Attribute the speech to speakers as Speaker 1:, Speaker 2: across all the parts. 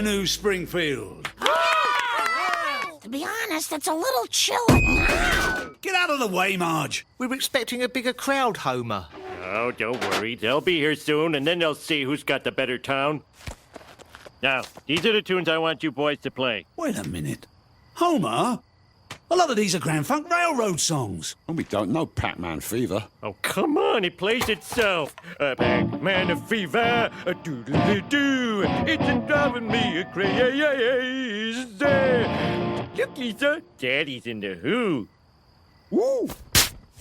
Speaker 1: there, New Springfield?
Speaker 2: To be honest, it's a little chilly.
Speaker 1: Get out of the way, Marge.
Speaker 3: We were expecting a bigger crowd, Homer.
Speaker 4: Oh, don't worry. They'll be here soon, and then they'll see who's got the better town. Now, these are the tunes I want you boys to play.
Speaker 1: Wait a minute. Homer? A lot of these are Grand Funk Railroad songs.
Speaker 5: And we don't know Pac-Man Fever.
Speaker 4: Oh, come on, it plays itself. Pac-Man a fever, a doodly-doo. It's driving me crazy. Look, Lisa, Daddy's in the Who.
Speaker 5: Woo!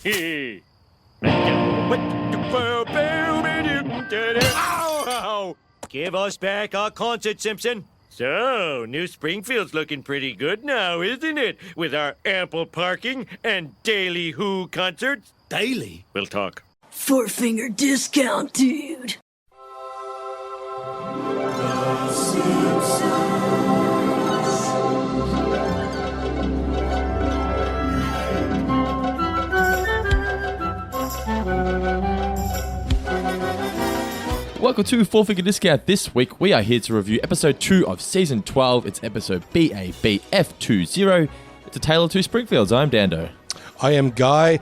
Speaker 4: Hey. Ow! Give us back our concert, Simpson. So, New Springfield's looking pretty good now, isn't it? With our ample parking and daily Who concerts.
Speaker 1: Daily?
Speaker 4: We'll talk.
Speaker 6: Four-finger discount, dude.
Speaker 7: Welcome to Four Figure Discount. This week we are here to review episode 2 of season 12. It's episode BABF20. It's a tale of two Springfields. I'm Dando.
Speaker 8: I am Guy.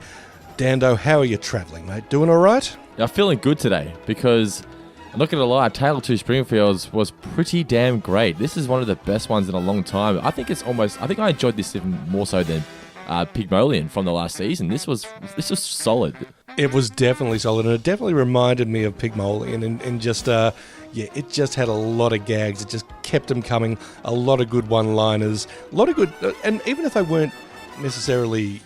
Speaker 8: Dando, how are you travelling, mate? Doing all right?
Speaker 7: Yeah, I'm feeling good today because, I'm not going to lie, A Tale of Two Springfields was pretty damn great. This is one of the best ones in a long time. I think I enjoyed this even more so than Pygmalion from the last season. This was solid.
Speaker 8: It was definitely solid, and it definitely reminded me of Pygmalion, and just, it just had a lot of gags. It just kept them coming, a lot of good one-liners, a lot of good, and even if they weren't necessarily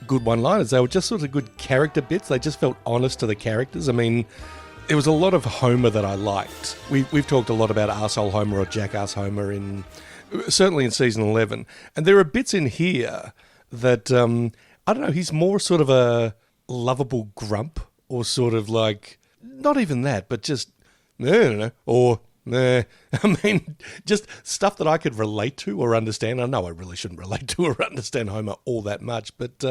Speaker 8: good one-liners, they were just sort of good character bits. They just felt honest to the characters. I mean, there was a lot of Homer that I liked. We've talked a lot about Arsehole Homer or Jackass Homer, certainly in season 11, and there are bits in here that, I don't know, he's more sort of a lovable grump, or sort of like, not even that, but just, or, I mean, just stuff that I could relate to or understand. I know I really shouldn't relate to or understand Homer all that much, but,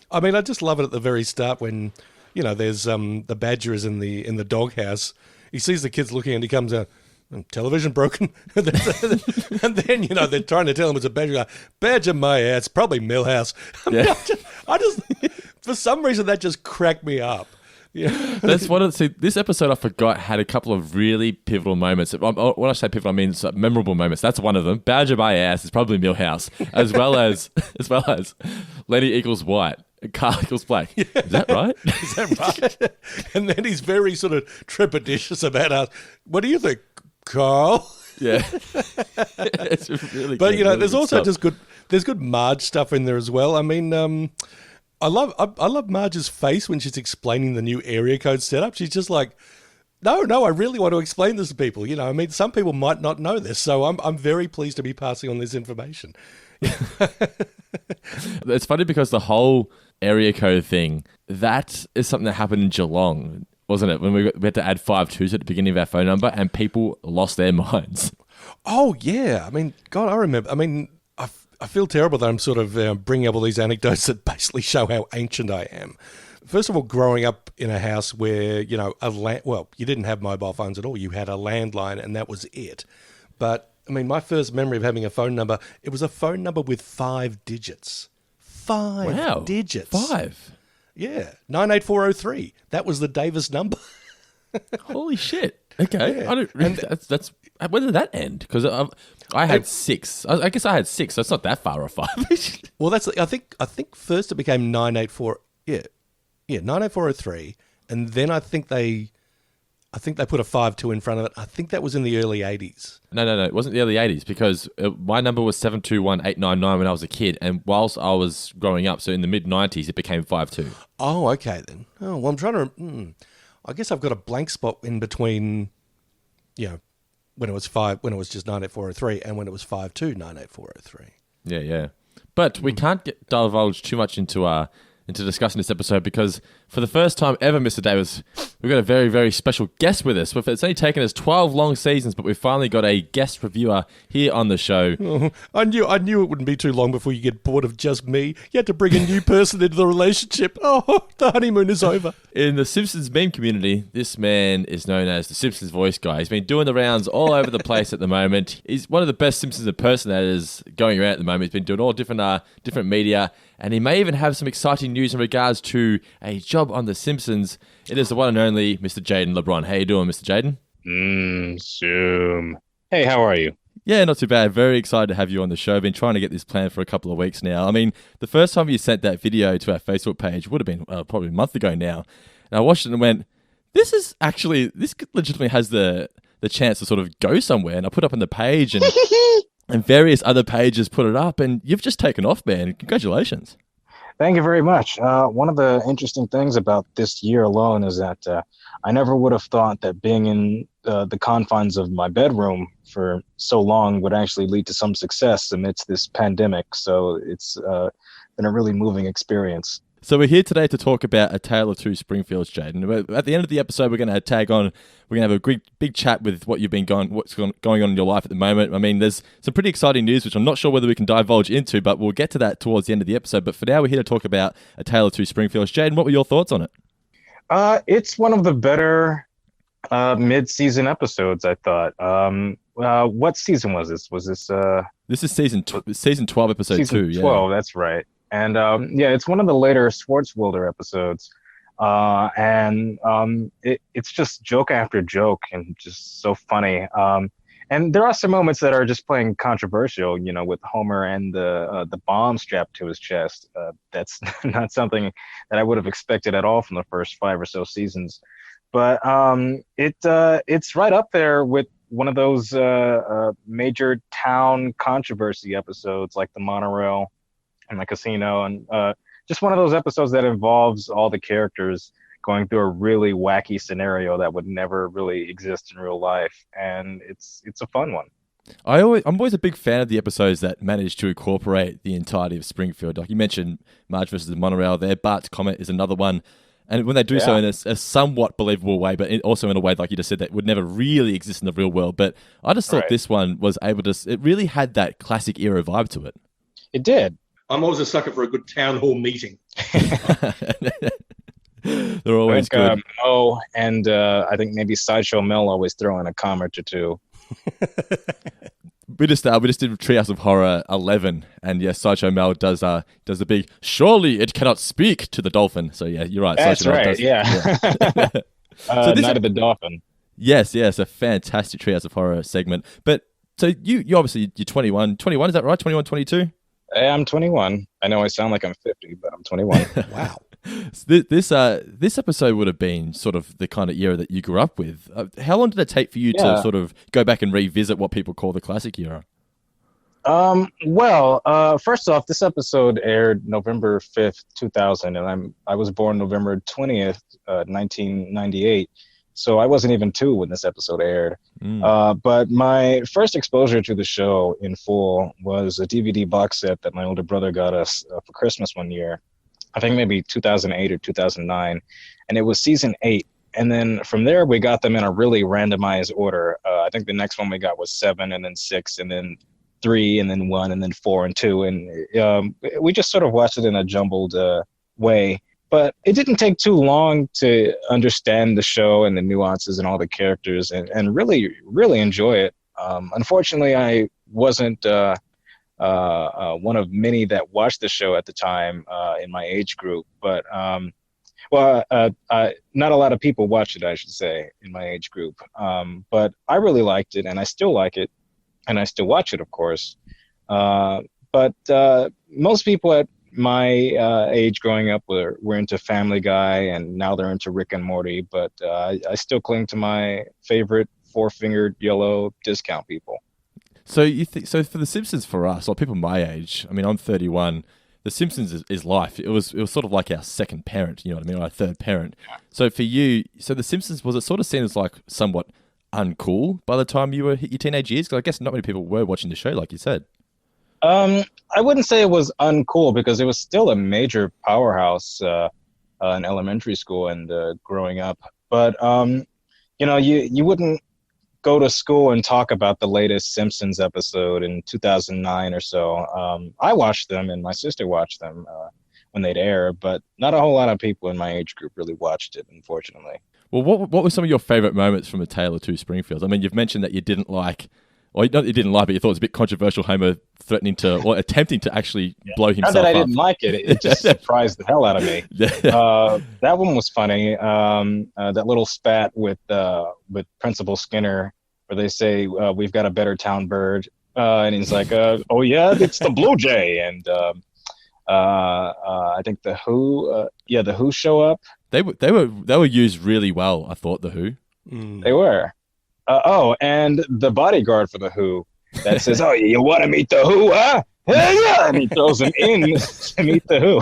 Speaker 8: I mean, I just love it at the very start when, there's, the badger is in the doghouse. He sees the kids looking and he comes out, television broken. And then, they're trying to tell him it's a badger. Like, badger my ass, probably Millhouse. I just for some reason, that just cracked me up. Yeah.
Speaker 7: This episode I forgot had a couple of really pivotal moments. When I say pivotal, I mean memorable moments. That's one of them. Badger my ass is probably Millhouse, as well as Lenny equals white. Carl equals black. Yeah. Is that right?
Speaker 8: Is that right? And then he's very sort of trepidatious about us. What do you think, Carl?
Speaker 7: Yeah. It's really
Speaker 8: but,
Speaker 7: good,
Speaker 8: there's also just good, there's good Marge stuff in there as well. I mean, I love Marge's face when she's explaining the new area code setup. She's just like, no, I really want to explain this to people. I mean, some people might not know this, so I'm very pleased to be passing on this information.
Speaker 7: It's funny because the whole area code thing, that is something that happened in Geelong, wasn't it? When we had to add 5 2s at the beginning of our phone number and people lost their minds.
Speaker 8: Oh, yeah. I mean, God, I remember. I mean, I feel terrible that I'm sort of bringing up all these anecdotes that basically show how ancient I am. First of all, growing up in a house where, you didn't have mobile phones at all. You had a landline and that was it. But, I mean, my first memory of having a phone number, it was a phone number with 5 digits. 5 digits.
Speaker 7: 5?
Speaker 8: Yeah. 98403. That was the Davis number.
Speaker 7: Holy shit. Okay.
Speaker 8: Yeah.
Speaker 7: I don't really, that's when did that end? Because I had 6. I guess I had 6. So it's not that far off 5.
Speaker 8: Well, I think first it became 984. Yeah, 98403, and then I think they put a 5-2 in front of it. I think that was in the early 80s.
Speaker 7: No. It wasn't the early 80s because my number was 721-899 when I was a kid, and whilst I was growing up, so in the mid 90s, it became 5-2.
Speaker 8: Oh, okay then. Oh, well, I'm trying to. I guess I've got a blank spot in between. When it was just 98403, and when it was 5-2 98403.
Speaker 7: Yeah. But we can't divulge too much into discussing this episode because for the first time ever, Mr. Davis, we've got a very, very special guest with us. It's only taken us 12 long seasons, but we've finally got a guest reviewer here on the show.
Speaker 8: Oh, I knew it wouldn't be too long before you get bored of just me. You had to bring a new person into the relationship. Oh, the honeymoon is over.
Speaker 7: In the Simpsons meme community, this man is known as the Simpsons voice guy. He's been doing the rounds all over the place at the moment. He's one of the best Simpsons impersonators going around at the moment. He's been doing all different media, and he may even have some exciting news in regards to a job on The Simpsons. It is the one and only Mr. Jaden LeBron. How you doing, Mr. Jaden?
Speaker 9: Zoom. Hey, how are you?
Speaker 7: Yeah, not too bad. Very excited to have you on the show. Been trying to get this planned for a couple of weeks now. I mean, the first time you sent that video to our Facebook page would have been probably a month ago now. And I watched it and went, this legitimately has the chance to sort of go somewhere. And I put up on the page and and various other pages put it up, and you've just taken off, man. Congratulations.
Speaker 9: Thank you very much. One of the interesting things about this year alone is that I never would have thought that being in the confines of my bedroom for so long would actually lead to some success amidst this pandemic. So it's been a really moving experience.
Speaker 7: So we're here today to talk about A Tale of Two Springfields, Jaden. At the end of the episode, we're going to tag on. We're going to have a big chat with what's going on in your life at the moment. I mean, there's some pretty exciting news, which I'm not sure whether we can divulge into, but we'll get to that towards the end of the episode. But for now, we're here to talk about A Tale of Two Springfields. Jaden, what were your thoughts on it?
Speaker 9: It's one of the better mid-season episodes, I thought. What season was this? Was this?
Speaker 7: This is season 12, episode 2.
Speaker 9: Season 12, that's right. And it's one of the later Schwartzwelder episodes. It's just joke after joke and just so funny. And there are some moments that are just plain controversial, with Homer and the bomb strapped to his chest. That's not something that I would have expected at all from the first 5 or so seasons. But it's right up there with one of those major town controversy episodes like the monorail and the casino, and just one of those episodes that involves all the characters going through a really wacky scenario that would never really exist in real life, and it's a fun one.
Speaker 7: I'm always a big fan of the episodes that manage to incorporate the entirety of Springfield. Like you mentioned, Marge versus the monorail there. Bart's Comet is another one. And when they do so in a somewhat believable way, but also in a way, like you just said, that would never really exist in the real world. But I just thought this one was able to, it really had that classic era vibe to it.
Speaker 9: It did.
Speaker 10: I'm always a sucker for a good town hall meeting.
Speaker 7: They're always good.
Speaker 9: Mo and I think maybe Sideshow Mel always throw in a comment or two.
Speaker 7: We just did Treehouse of Horror 11, and yes, Sideshow Mel does the big "Surely it cannot speak" to the dolphin. So yeah, you're right.
Speaker 9: That's
Speaker 7: Sideshow
Speaker 9: right.
Speaker 7: Mel does,
Speaker 9: Yeah.
Speaker 7: So
Speaker 9: Night of the Dolphin.
Speaker 7: Yes, a fantastic Treehouse of Horror segment. But so you obviously you're 21. 21, is that right? 21, 22?
Speaker 9: I'm 21. I know I sound like I'm 50, but I'm 21.
Speaker 8: Wow.
Speaker 7: This episode would have been sort of the kind of era that you grew up with. How long did it take for you to sort of go back and revisit what people call the classic era?
Speaker 9: First off, this episode aired November 5th, 2000, and I was born November 20th, 1998. So I wasn't even 2 when this episode aired. But my first exposure to the show in full was a DVD box set that my older brother got us for Christmas one year. I think maybe 2008 or 2009. And it was season 8. And then from there, we got them in a really randomized order. I think the next one we got was 7, and then 6, and then 3, and then 1, and then 4 and 2. And we just sort of watched it in a jumbled way. But it didn't take too long to understand the show and the nuances and all the characters and really, really enjoy it. Unfortunately, I wasn't one of many that watched the show at the time in my age group. But, not a lot of people watched it, I should say, in my age group. But I really liked it, and I still like it, and I still watch it, of course. But most people at my age growing up were into Family Guy, and now they're into Rick and Morty. But I still cling to my favorite 4-fingered yellow discount people.
Speaker 7: So so for The Simpsons, for us, or people my age, I mean, I'm 31. The Simpsons is life. It was sort of like our second parent, you know what I mean, or our third parent. So for you, The Simpsons, was it sort of seen as like somewhat uncool by the time you hit your teenage years? Because I guess not many people were watching the show, like you said.
Speaker 9: I wouldn't say it was uncool because it was still a major powerhouse in elementary school and growing up. But you wouldn't go to school and talk about the latest Simpsons episode in 2009 or so. I watched them, and my sister watched them when they'd air, but not a whole lot of people in my age group really watched it, unfortunately.
Speaker 7: Well, what were some of your favourite moments from A Tale of Two Springfields? I mean, you've mentioned that you didn't like, or not that you didn't like, but you thought it was a bit controversial, Homer threatening to, or attempting to actually blow himself up.
Speaker 9: Not that I didn't like it. It just surprised the hell out of me. That one was funny. That little spat with Principal Skinner, where they say, we've got a better town bird. And he's like, oh yeah, it's the Blue Jay. And I think the Who show up.
Speaker 7: They were used really well, I thought, the Who.
Speaker 9: They were. And the bodyguard for the Who that says, "Oh, you want to meet the Who, huh? Hell yeah!" And he throws him in to meet the Who.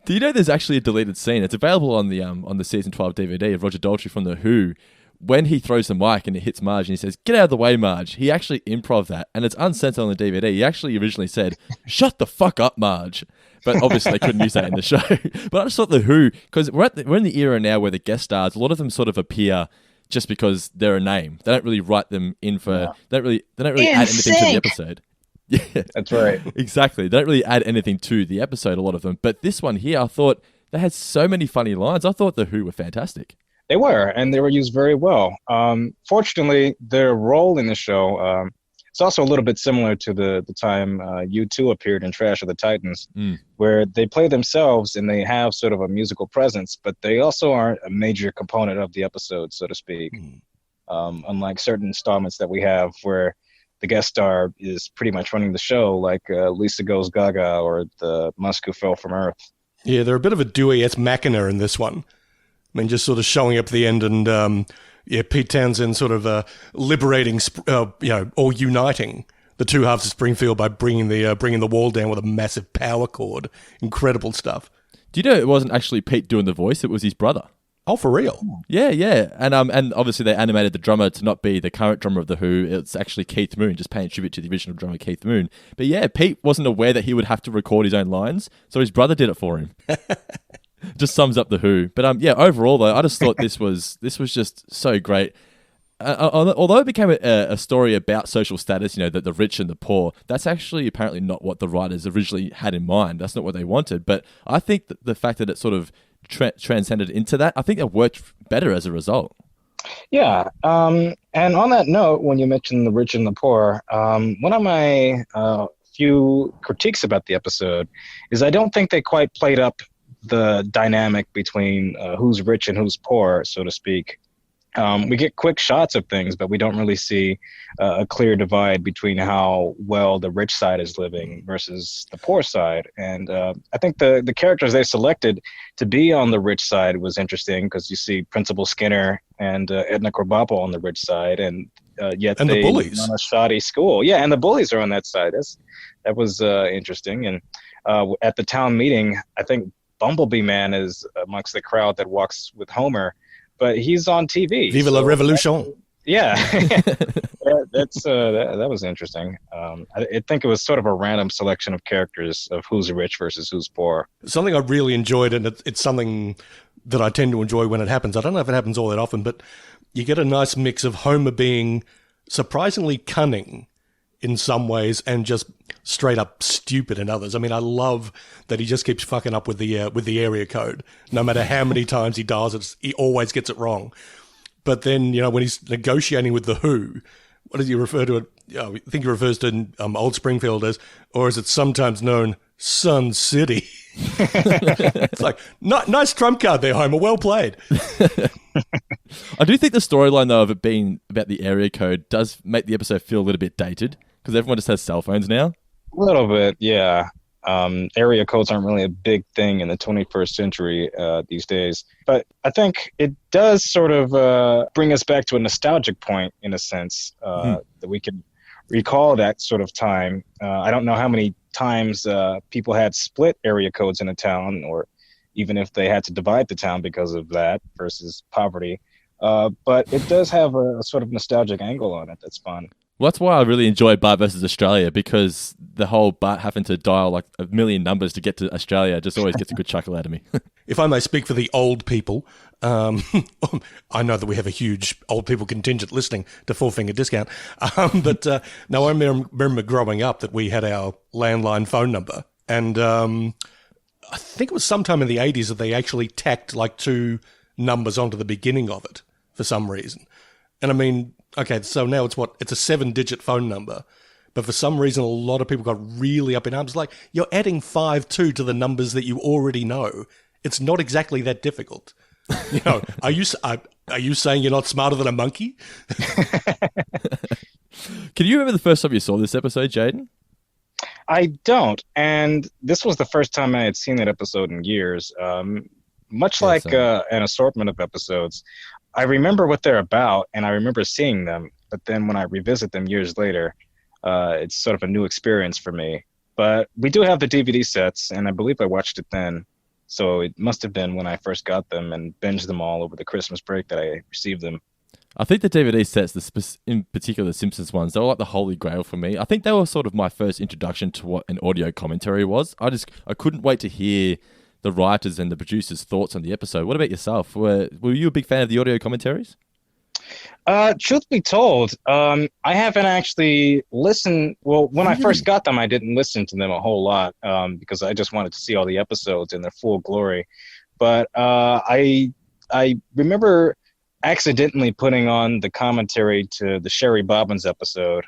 Speaker 7: Do you know there's actually a deleted scene? It's available on the season 12 DVD of Roger Daltrey from the Who. When he throws the mic and it hits Marge and he says, "Get out of the way, Marge," he actually improv that, and it's uncensored on the DVD. He actually originally said, "Shut the fuck up, Marge." But obviously they couldn't use that in the show. But I just thought the Who, because we're in the era now where the guest stars, a lot of them sort of appear just because they're a name. They don't really write them in for. They don't really add anything to the episode. Yeah,
Speaker 9: that's right.
Speaker 7: Exactly. They don't really add anything to the episode, a lot of them. But this one here, I thought they had so many funny lines. I thought the Who were fantastic.
Speaker 9: They were, and they were used very well. Fortunately, their role in the show, it's also a little bit similar to the time U2 appeared in Trash of the Titans, where they play themselves and they have sort of a musical presence, but they also aren't a major component of the episode, so to speak. Unlike certain installments that we have where the guest star is pretty much running the show, like Lisa Goes Gaga or the Musk Who Fell from Earth.
Speaker 8: Yeah, they're a bit of a Deus Machina in this one. I mean, just sort of showing up at the end and, Pete Townsend sort of liberating, or uniting the two halves of Springfield by bringing the wall down with a massive power cord. Incredible stuff.
Speaker 7: Do you know it wasn't actually Pete doing the voice? It was his brother.
Speaker 8: Oh, for real?
Speaker 7: Yeah. And obviously they animated the drummer to not be the current drummer of The Who. It's actually Keith Moon, just paying tribute to the original drummer, Keith Moon. But yeah, Pete wasn't aware that he would have to record his own lines, so his brother did it for him. Just sums up The Who. But overall though, I just thought this was just so great. Although it became a story about social status, the rich and the poor, that's actually apparently not what the writers originally had in mind. That's not what they wanted. But I think that the fact that it sort of transcended into that, I think it worked better as a result.
Speaker 9: Yeah. And on that note, when you mentioned the rich and the poor, one of my few critiques about the episode is I don't think they quite played up the dynamic between who's rich and who's poor, so to speak. We get quick shots of things, but we don't really see a clear divide between how well the rich side is living versus the poor side. And I think the characters they selected to be on the rich side was interesting because you see Principal Skinner and Edna Krabappel on the rich side, and yet
Speaker 8: and
Speaker 9: they
Speaker 8: the bullies
Speaker 9: on a shoddy school. Yeah, and the bullies are on that side. That was interesting. And at the town meeting, I think Bumblebee Man is amongst the crowd that walks with Homer, but he's on TV.
Speaker 8: Vive la Revolution.
Speaker 9: Yeah. That was interesting. I think it was sort of a random selection of characters of who's rich versus who's poor.
Speaker 8: Something I really enjoyed, and it's something that I tend to enjoy when it happens. I don't know if it happens all that often, but you get a nice mix of Homer being surprisingly cunning in some ways and just straight up stupid in others. I mean, I love that he just keeps fucking up with the area code. No matter how many times he dials it, he always gets it wrong. But then, when he's negotiating with the Who, what does he refer to it? I think he refers to Old Springfield as, or is it sometimes known, Sun City? It's like, nice trump card there, Homer. Well played.
Speaker 7: I do think the storyline, though, of it being about the area code does make the episode feel a little bit dated because everyone just has cell phones now.
Speaker 9: A little bit, yeah. Area codes aren't really a big thing in the 21st century these days. But I think it does sort of bring us back to a nostalgic point, in a sense, that we can recall that sort of time. I don't know how many times people had split area codes in a town, or even if they had to divide the town because of that versus poverty. But it does have a sort of nostalgic angle on it that's fun.
Speaker 7: Well, that's why I really enjoy Bart versus Australia, because the whole Bart having to dial like a million numbers to get to Australia just always gets a good chuckle out of me.
Speaker 8: If I may speak for the old people, I know that we have a huge old people contingent listening to Four Finger Discount, but no, I remember growing up that we had our landline phone number, and I think it was sometime in the 80s that they actually tacked like 2 numbers onto the beginning of it for some reason. And I mean, okay, so now it's a 7-digit phone number. But for some reason, a lot of people got really up in arms. Like, you're adding 5-2 to the numbers that you already know. It's not exactly that difficult. You know, are you saying you're not smarter than a monkey?
Speaker 7: Can you remember the first time you saw this episode, Jaden?
Speaker 9: I don't, and this was the first time I had seen that episode in years. Much like an assortment of episodes, I remember what they're about, and I remember seeing them, but then when I revisit them years later, it's sort of a new experience for me. But we do have the DVD sets, and I believe I watched it then, so it must have been when I first got them and binged them all over the Christmas break that I received them.
Speaker 7: I think the DVD sets, in particular the Simpsons ones, they were like the holy grail for me. I think they were sort of my first introduction to what an audio commentary was. I couldn't wait to hear the writers and the producers' thoughts on the episode. What about yourself? Were you a big fan of the audio commentaries?
Speaker 9: Truth be told, I haven't actually listened. Well, when I first got them, I didn't listen to them a whole lot because I just wanted to see all the episodes in their full glory. But I remember accidentally putting on the commentary to the Sherry Bobbins episode.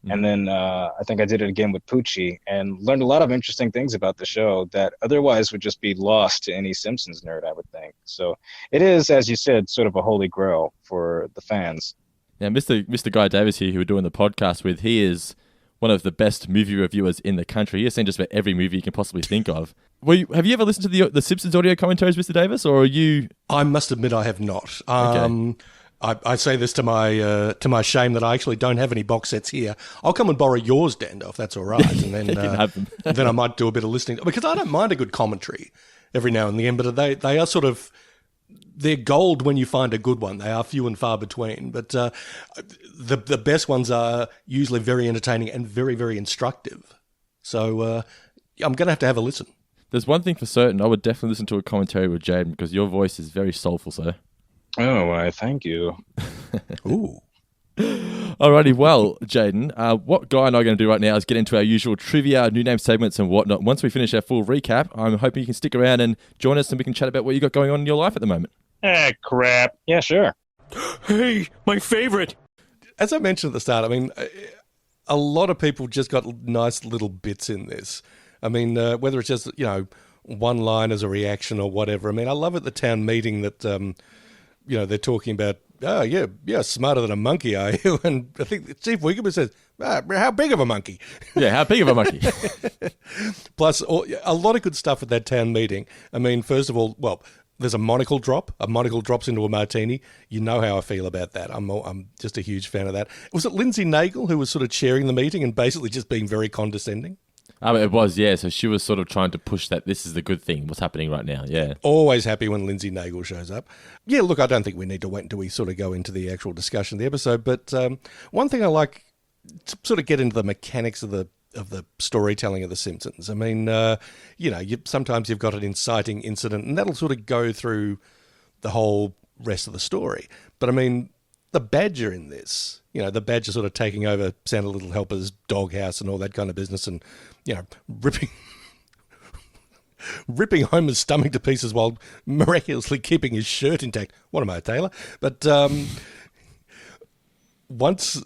Speaker 9: And then I think I did it again with Poochie and learned a lot of interesting things about the show that otherwise would just be lost to any Simpsons nerd, I would think. So it is, as you said, sort of a holy grail for the fans.
Speaker 7: Now, Mr. Guy Davis here, who we're doing the podcast with, he is one of the best movie reviewers in the country. He has seen just about every movie you can possibly think of. Have you ever listened to the Simpsons audio commentaries, Mr. Davis, or are you...
Speaker 8: I must admit I have not.
Speaker 7: Okay.
Speaker 8: I say this to my shame that I actually don't have any box sets here. I'll come and borrow yours, Dando, if that's all right, and then
Speaker 7: You can have them.
Speaker 8: then I might do a bit of listening, because I don't mind a good commentary every now and then. But they are sort of, they're gold when you find a good one. They are few and far between, but the best ones are usually very entertaining and very, very instructive. So I'm going to have a listen.
Speaker 7: There's one thing for certain: I would definitely listen to a commentary with Jaden, because your voice is very soulful, sir.
Speaker 9: Oh, why, thank you.
Speaker 8: Ooh.
Speaker 7: Alrighty, well, Jaden, what Guy and I are going to do right now is get into our usual trivia, new name segments and whatnot. Once we finish our full recap, I'm hoping you can stick around and join us and we can chat about what you got going on in your life at the moment.
Speaker 9: Crap. Yeah, sure.
Speaker 4: Hey, my favorite.
Speaker 8: As I mentioned at the start, I mean, a lot of people just got nice little bits in this. I mean, whether it's just, one line as a reaction or whatever. I mean, I love at the town meeting that, they're talking about, oh, yeah, smarter than a monkey, are you? And I think Chief Wiggum says, how big of a monkey?
Speaker 7: Yeah, how big of a monkey?
Speaker 8: Plus, a lot of good stuff at that town meeting. I mean, first of all, there's a monocle drop. A monocle drops into a martini. You know how I feel about that. I'm just a huge fan of that. Was it Lindsay Nagle who was sort of chairing the meeting and basically just being very condescending?
Speaker 7: It was, yeah. So she was sort of trying to push that this is the good thing, what's happening right now, yeah.
Speaker 8: Always happy when Lindsay Nagle shows up. Yeah, look, I don't think we need to wait until we sort of go into the actual discussion of the episode, but one thing I like to sort of get into the mechanics of the storytelling of The Simpsons. I mean, sometimes you've got an inciting incident, and that'll sort of go through the whole rest of the story. But I mean, the Badger in this, the Badger sort of taking over Santa Little Helper's doghouse and all that kind of business, and ripping Homer's stomach to pieces while miraculously keeping his shirt intact. What am I, a tailor? But once,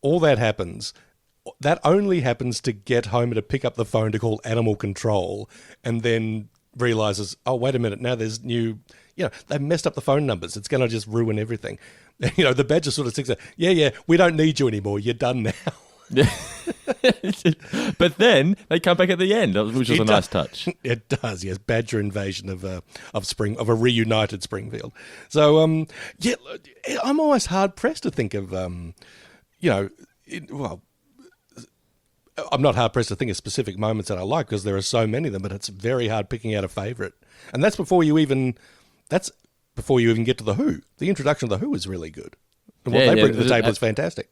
Speaker 8: all that happens, that only happens to get Homer to pick up the phone to call animal control, and then realizes, oh, wait a minute, now there's new, they messed up the phone numbers. It's going to just ruin everything. The Badger sort of sticks there, yeah, we don't need you anymore. You're done now.
Speaker 7: Yeah. But then they come back at the end, which is a nice touch.
Speaker 8: It does, yes. Badger invasion of a reunited Springfield. So, I'm almost hard pressed to think of, I'm not hard pressed to think of specific moments that I like because there are so many of them, but it's very hard picking out a favourite. And that's before you even get to The Who. The introduction of The Who is really good. And what they bring to the table is fantastic.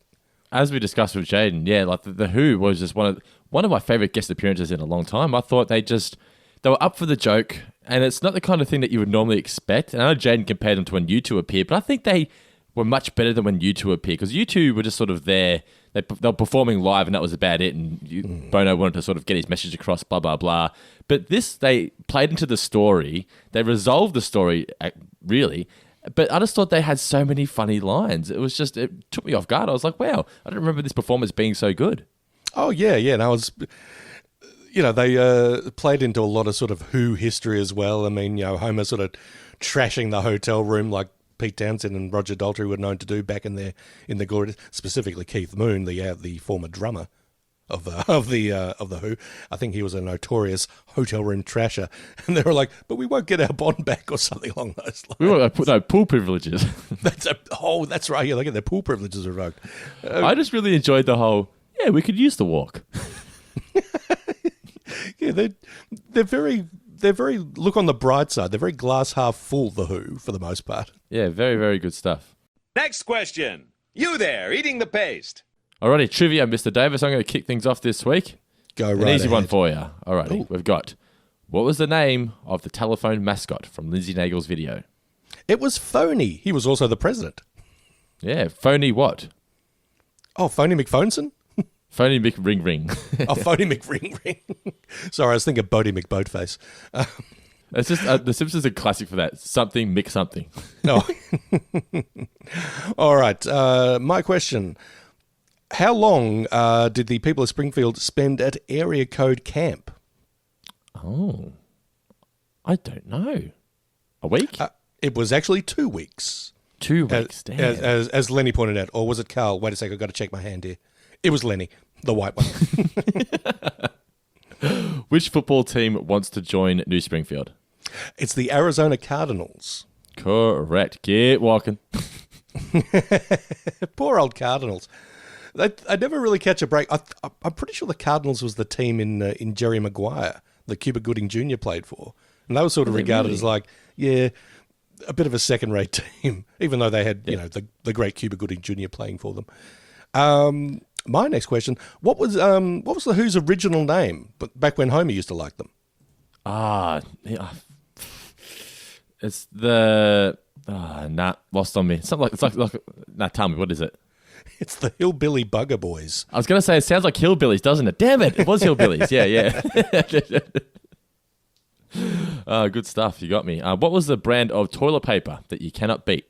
Speaker 7: as we discussed with Jaden, yeah, like the Who was just one of my favorite guest appearances in a long time. I thought they were up for the joke, and it's not the kind of thing that you would normally expect. And I know Jaden compared them to when U2 appeared, but I think they were much better than when U2 appeared, because U2 were just sort of there. They were performing live, and that was about it. And Bono wanted to sort of get his message across, blah, blah, blah. But this, they played into the story. They resolved the story, really. But I just thought they had so many funny lines. It took me off guard. I was like, wow, I don't remember this performance being so good.
Speaker 8: Oh, yeah. And I was, they played into a lot of sort of Who history as well. I mean, Homer sort of trashing the hotel room like Pete Townsend and Roger Daltrey were known to do back in the glory, specifically Keith Moon, the former drummer of the Who. I think he was a notorious hotel room trasher, and they were like, "But we won't get our bond back," or something along those lines.
Speaker 7: We won't put pool privileges.
Speaker 8: That's right. Yeah, they get their pool privileges revoked.
Speaker 7: I just really enjoyed the whole. Yeah, we could use the walk.
Speaker 8: Yeah, they're very look on the bright side. They're very glass half full, the Who, for the most part.
Speaker 7: Yeah, very, very good stuff.
Speaker 11: Next question. You there, eating the paste.
Speaker 7: Alrighty, trivia, Mr. Davis. I'm going to kick things off this week.
Speaker 8: Go right
Speaker 7: An easy
Speaker 8: ahead.
Speaker 7: one for you. Alrighty,
Speaker 8: Ooh.
Speaker 7: we've got, what was the name of the telephone mascot from Lindsay Nagel's video?
Speaker 8: It was Phony. He was also the president.
Speaker 7: Yeah, Phony what?
Speaker 8: Oh, Phony McPhoneson?
Speaker 7: Phony McRing.
Speaker 8: Oh, Phony McRing. Sorry, I was thinking Bodie McBoatface.
Speaker 7: It's just, the Simpsons are classic for that. Something, Mick something.
Speaker 8: No. All right, my question. How long did the people of Springfield spend at Area Code Camp?
Speaker 7: Oh, I don't know. A week?
Speaker 8: It was actually 2 weeks.
Speaker 7: 2 weeks, damn.
Speaker 8: As Lenny pointed out. Or was it Carl? Wait a second, I've got to check my hand here. It was Lenny, the white one.
Speaker 7: Which football team wants to join New Springfield?
Speaker 8: It's the Arizona Cardinals.
Speaker 7: Correct. Get walking.
Speaker 8: Poor old Cardinals. I never really catch a break. I'm pretty sure the Cardinals was the team in Jerry Maguire that Cuba Gooding Jr. played for. And they were sort of regarded as like, yeah, a bit of a second-rate team, even though they had, the great Cuba Gooding Jr. playing for them. My next question, what was the Who's original name back when Homer used to like them?
Speaker 7: It's the... lost on me. Something like, tell me, what is it?
Speaker 8: It's the Hillbilly Bugger Boys.
Speaker 7: I was going to say, it sounds like Hillbillies, doesn't it? Damn it, it was Hillbillies. Yeah. Good stuff, you got me. What was the brand of toilet paper that you cannot beat?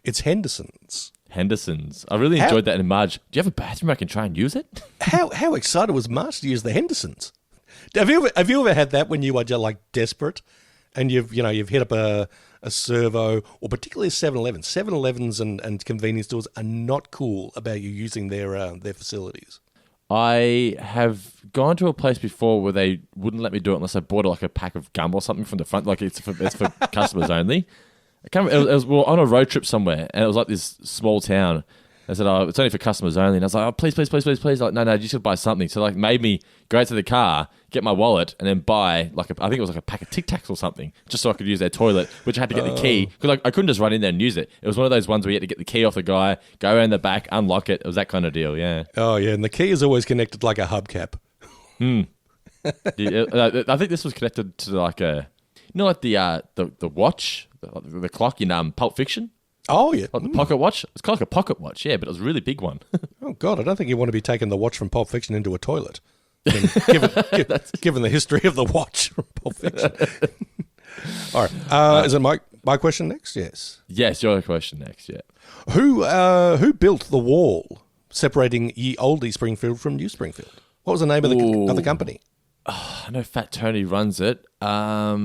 Speaker 8: It's Henderson's.
Speaker 7: I really enjoyed that in Marge. Do you have a bathroom I can try and use it?
Speaker 8: How excited was Marge to use the Hendersons? Have you ever had that when you are just like desperate and you've hit up a servo, or particularly a 7-Eleven? 7-Elevens and convenience stores are not cool about you using their facilities.
Speaker 7: I have gone to a place before where they wouldn't let me do it unless I bought like a pack of gum or something from the front. Like it's for customers only. I can't remember, we were on a road trip somewhere, and it was like this small town. I said, "Oh, it's only for customers only." And I was like, "Oh, please." Like, no, you should buy something. So like, made me go out to the car, get my wallet, and then buy I think it was like a pack of Tic Tacs or something, just so I could use their toilet. Which I had to get the key because I couldn't just run in there and use it. It was one of those ones where you had to get the key off the guy, go around the back, unlock it. It was that kind of deal. Yeah.
Speaker 8: Oh yeah, and the key is always connected like a hubcap.
Speaker 7: Yeah, I think this was connected to like the watch, the clock in Pulp Fiction.
Speaker 8: Oh yeah,
Speaker 7: like the pocket watch. It's kind of like a pocket watch, yeah, but it was a really big one.
Speaker 8: Oh god, I don't think you want to be taking the watch from Pulp Fiction into a toilet. Given the history of the watch from Pulp Fiction. All right, is it my question next? Yes,
Speaker 7: your question next. Yeah.
Speaker 8: Who built the wall separating ye olde Springfield from New Springfield? What was the name of the company?
Speaker 7: I know Fat Tony runs it. I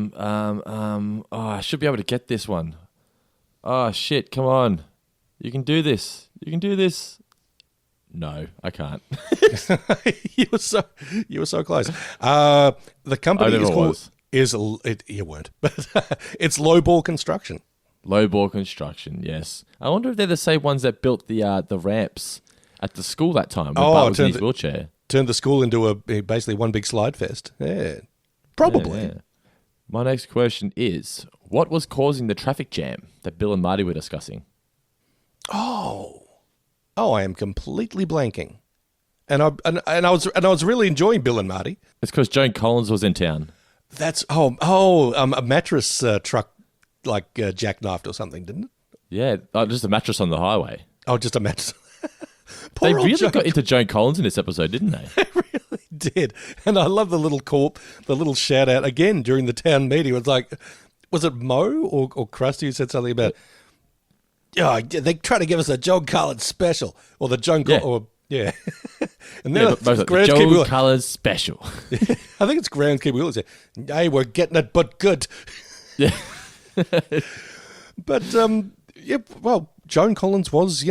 Speaker 7: should be able to get this one. Oh shit! Come on, you can do this. No, I can't.
Speaker 8: You were so close. The company you weren't, but it's Lowball Construction.
Speaker 7: Lowball Construction, yes. I wonder if they're the same ones that built the ramps at the school that time. Bart was in his wheelchair.
Speaker 8: Turned the school into basically one big slide fest. Yeah, probably.
Speaker 7: Yeah. My next question is, what was causing the traffic jam that Bill and Marty were discussing?
Speaker 8: Oh, Oh, I am completely blanking. And I was really enjoying Bill and Marty.
Speaker 7: It's because Joan Collins was in town.
Speaker 8: That's a mattress truck like jackknifed or something, didn't it?
Speaker 7: Yeah, just a mattress on the highway.
Speaker 8: Oh, just a mattress.
Speaker 7: They really got into Joan Collins in this episode, didn't they?
Speaker 8: They really did. And I love the little shout out again during the town meeting. It was like, was it Mo or Krusty who said something about, they try to give us a Joan Collins special or the Joan Collins. Yeah. And then
Speaker 7: the Joan Collins special.
Speaker 8: I think it's groundskeeper Willis. Hey, we're getting it, but good.
Speaker 7: Yeah.
Speaker 8: But, well, Joan Collins was,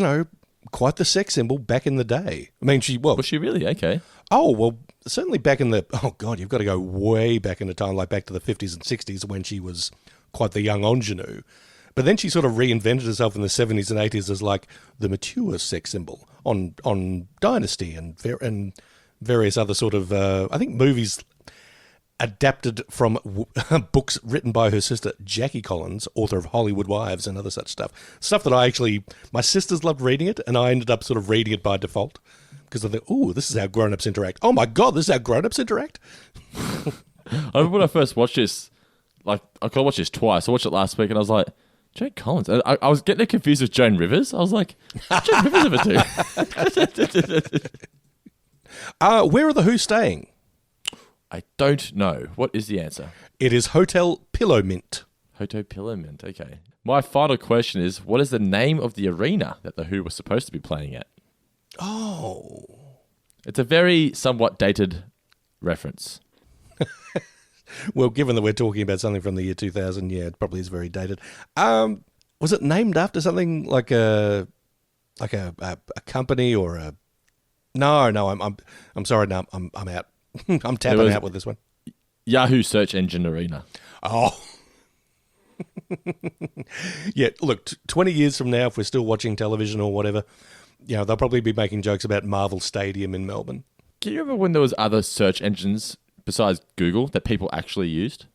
Speaker 8: quite the sex symbol back in the day. I mean,
Speaker 7: Was she really? Okay.
Speaker 8: Oh, well, certainly back in you've got to go way back in the time, like back to the 50s and 60s when she was quite the young ingenue. But then she sort of reinvented herself in the 70s and 80s as like the mature sex symbol on Dynasty and various other sort of, I think, movies adapted from books written by her sister, Jackie Collins, author of Hollywood Wives and other such stuff. Stuff that my sisters loved reading it, and I ended up sort of reading it by default because I thought, this is how grown-ups interact. Oh my God, this is how grown-ups interact?
Speaker 7: I remember when I first watched this, I could watch this twice. I watched it last week, and I was like, Joan Collins. I was getting confused with Joan Rivers. I was like, what's Joan Rivers ever do?
Speaker 8: Where are the Who staying?
Speaker 7: I don't know. What is the answer?
Speaker 8: It is Hotel Pillowmint.
Speaker 7: Hotel Pillowmint, okay. My final question is, what is the name of the arena that the Who was supposed to be playing at?
Speaker 8: Oh.
Speaker 7: It's a very somewhat dated reference.
Speaker 8: Well, given that we're talking about something from the year 2000, yeah, it probably is very dated. Was it named after something like a company or a? No, I'm sorry. No, I'm out. I'm tapping out with this one.
Speaker 7: Yahoo search engine arena.
Speaker 8: Oh. Yeah, look, 20 years from now, if we're still watching television or whatever, they'll probably be making jokes about Marvel Stadium in Melbourne.
Speaker 7: Can you remember when there was other search engines besides Google that people actually used?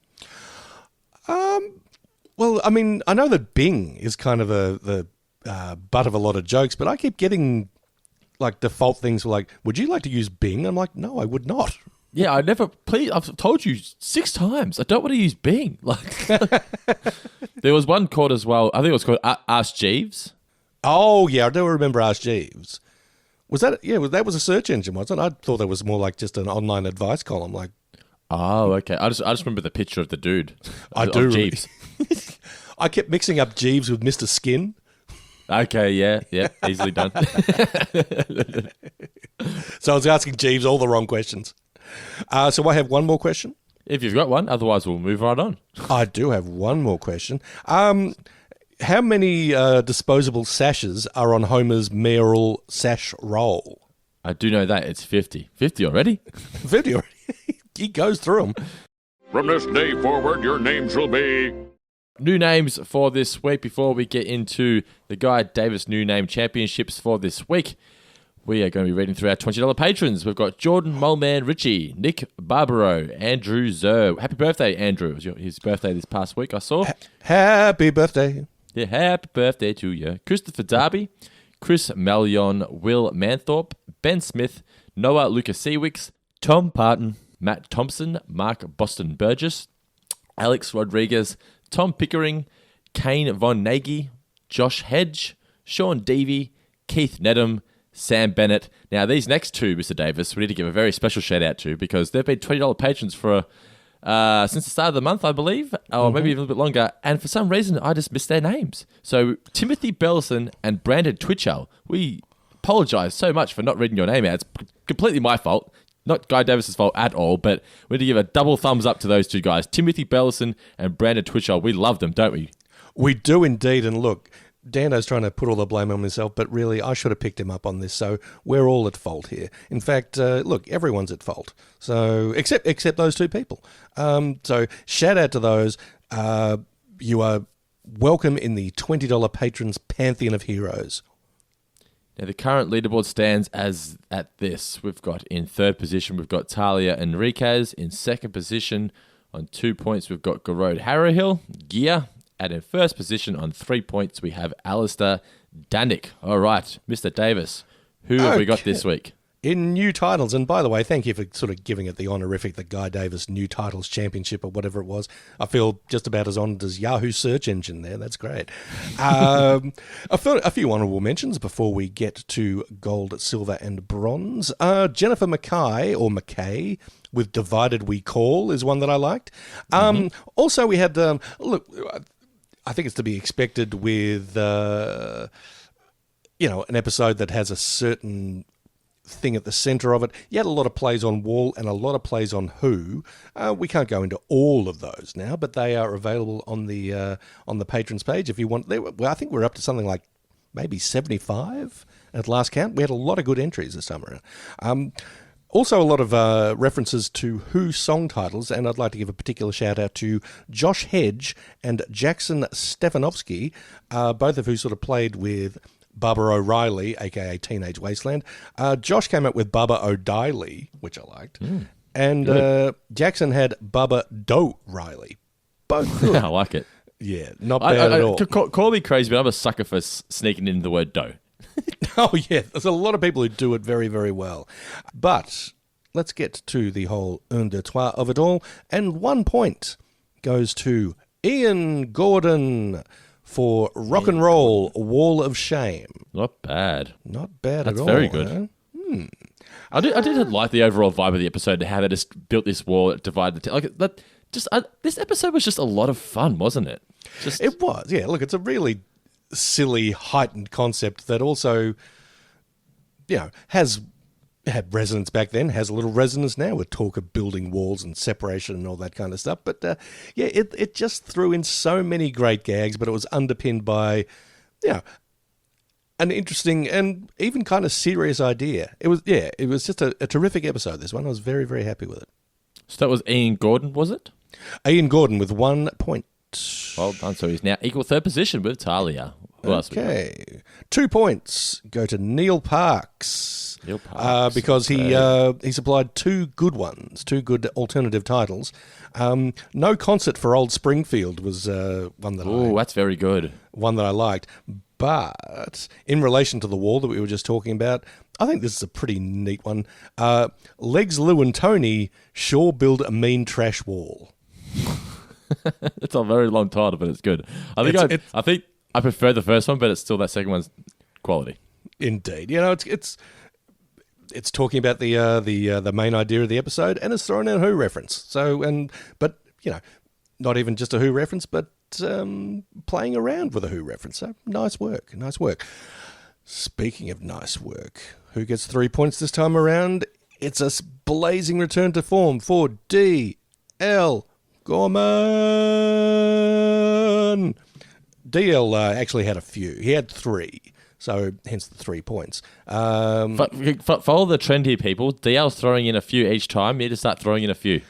Speaker 8: Well, I mean, I know that Bing is kind of the butt of a lot of jokes, but I keep getting like default things like, would you like to use Bing? I'm like, no, I would not.
Speaker 7: Yeah, I've told you 6 times. I don't want to use Bing. There was one called as well, I think it was called Ask Jeeves.
Speaker 8: Oh, yeah, I do remember Ask Jeeves. Was that, that was a search engine, wasn't it? I thought that was more like just an online advice column, like.
Speaker 7: Oh, okay. I just remember the picture of the dude.
Speaker 8: I do.
Speaker 7: Jeeves.
Speaker 8: I kept mixing up Jeeves with Mr. Skin.
Speaker 7: Okay, yeah, easily done.
Speaker 8: So I was asking Jeeves all the wrong questions. So I have one more question.
Speaker 7: If you've got one, otherwise we'll move right on.
Speaker 8: I do have one more question. How many disposable sashes are on Homer's mayoral sash roll?
Speaker 7: I do know that. It's 50. 50 already?
Speaker 8: 50 already. He goes through them.
Speaker 11: From this day forward, your name shall be...
Speaker 7: New names for this week before we get into the Guy Davis New Name Championships for this week. We are going to be reading through our $20 patrons. We've got Jordan Molman Ritchie, Nick Barbaro, Andrew Zer. Happy birthday, Andrew. It was his birthday this past week, I saw.
Speaker 8: Happy birthday.
Speaker 7: Yeah, happy birthday to you. Christopher Darby, Chris Malion, Will Manthorpe, Ben Smith, Noah Lucas Seawicks, Tom Parton, Matt Thompson, Mark Boston Burgess, Alex Rodriguez, Tom Pickering, Kane Von Nagy, Josh Hedge, Sean Devey, Keith Nedham, Sam Bennett. Now, these next two, Mr. Davis, we need to give a very special shout out to because they've been $20 patrons for since the start of the month, I believe, or maybe even a little bit longer. And for some reason, I just missed their names. So, Timothy Bellison and Brandon Twitchell, we apologize so much for not reading your name out. It's completely my fault. Not Guy Davis's fault at all, but we need to give a double thumbs up to those two guys, Timothy Bellison and Brandon Twitchell. We love them, don't we?
Speaker 8: We do indeed. And look, Dano's trying to put all the blame on himself, but really, I should have picked him up on this. So we're all at fault here. In fact, look, everyone's at fault. So except those two people. So shout out to those. You are welcome in the $20 patrons pantheon of heroes.
Speaker 7: Now, the current leaderboard stands as at this. We've got in third position, we've got Talia Enriquez. In second position, on 2 points, we've got Garode Harrowhill, Gia, And in first position on 3 points, we have Alistair Danick. All right, Mr. Davis, who have we got this week?
Speaker 8: In new titles, and by the way, thank you for sort of giving it the honorific, the Guy Davis New Titles Championship or whatever it was. I feel just about as honoured as Yahoo search engine there. That's great. A few honourable mentions before we get to gold, silver and bronze. Jennifer Mackay with Divided We Call is one that I liked. Also, we had, look, I think it's to be expected with, an episode that has a certain thing at the centre of it. You had a lot of plays on Wall and a lot of plays on Who. We can't go into all of those now, but they are available on the patrons page if you want. I think we're up to something like maybe 75 at last count. We had a lot of good entries this time around. Also, a lot of references to Who song titles, and I'd like to give a particular shout out to Josh Hedge and Jackson Stefanovsky, both of who sort of played with Bubba O'Reilly, aka Teenage Wasteland. Josh came up with Bubba O'Reilly, which I liked. And Jackson had Bubba Doe Riley. Both good.
Speaker 7: I like it.
Speaker 8: Yeah, not bad at all.
Speaker 7: Call me crazy, but I'm a sucker for sneaking in the word dough.
Speaker 8: Oh, yeah. There's a lot of people who do it very, very well. But let's get to the whole un, deux, trois of it all. And 1 point goes to Ian Gordon for Rock and Roll Wall of Shame.
Speaker 7: Not bad.
Speaker 8: Not bad
Speaker 7: That's
Speaker 8: at all.
Speaker 7: very good. I did like the overall vibe of the episode and how they just built this wall that divided the this episode was just a lot of fun, wasn't it?
Speaker 8: It was, yeah. Look, it's a really silly, heightened concept that also, has had resonance back then, has a little resonance now with talk of building walls and separation and all that kind of stuff. But it just threw in so many great gags, but it was underpinned by, an interesting and even kind of serious idea. It was just a terrific episode, this one. I was very, very happy with it.
Speaker 7: So that was Ian Gordon, was it?
Speaker 8: Ian Gordon with 1 point.
Speaker 7: Well done. So he's now equal third position with Talia.
Speaker 8: Okay. 2 points go to Neil Parks.
Speaker 7: Neil Parks.
Speaker 8: Because he supplied two good ones, two good alternative titles. No Concert for Old Springfield was one that
Speaker 7: that's very good.
Speaker 8: One that I liked. But in relation to the wall that we were just talking about, I think this is a pretty neat one. Legs, Lou and Tony sure build a mean trash wall.
Speaker 7: It's a very long title, but it's good. I think I prefer the first one, but it's still that second one's quality.
Speaker 8: Indeed, it's talking about the main idea of the episode, and it's throwing in a Who reference. So but not even just a Who reference, but playing around with a Who reference. So nice work. Speaking of nice work, who gets 3 points this time around? It's a blazing return to form for D.L. Gorman. DL actually had a few. He had 3, so hence the 3 points.
Speaker 7: Follow the trend here, people. DL's throwing in a few each time. You just start throwing in a few.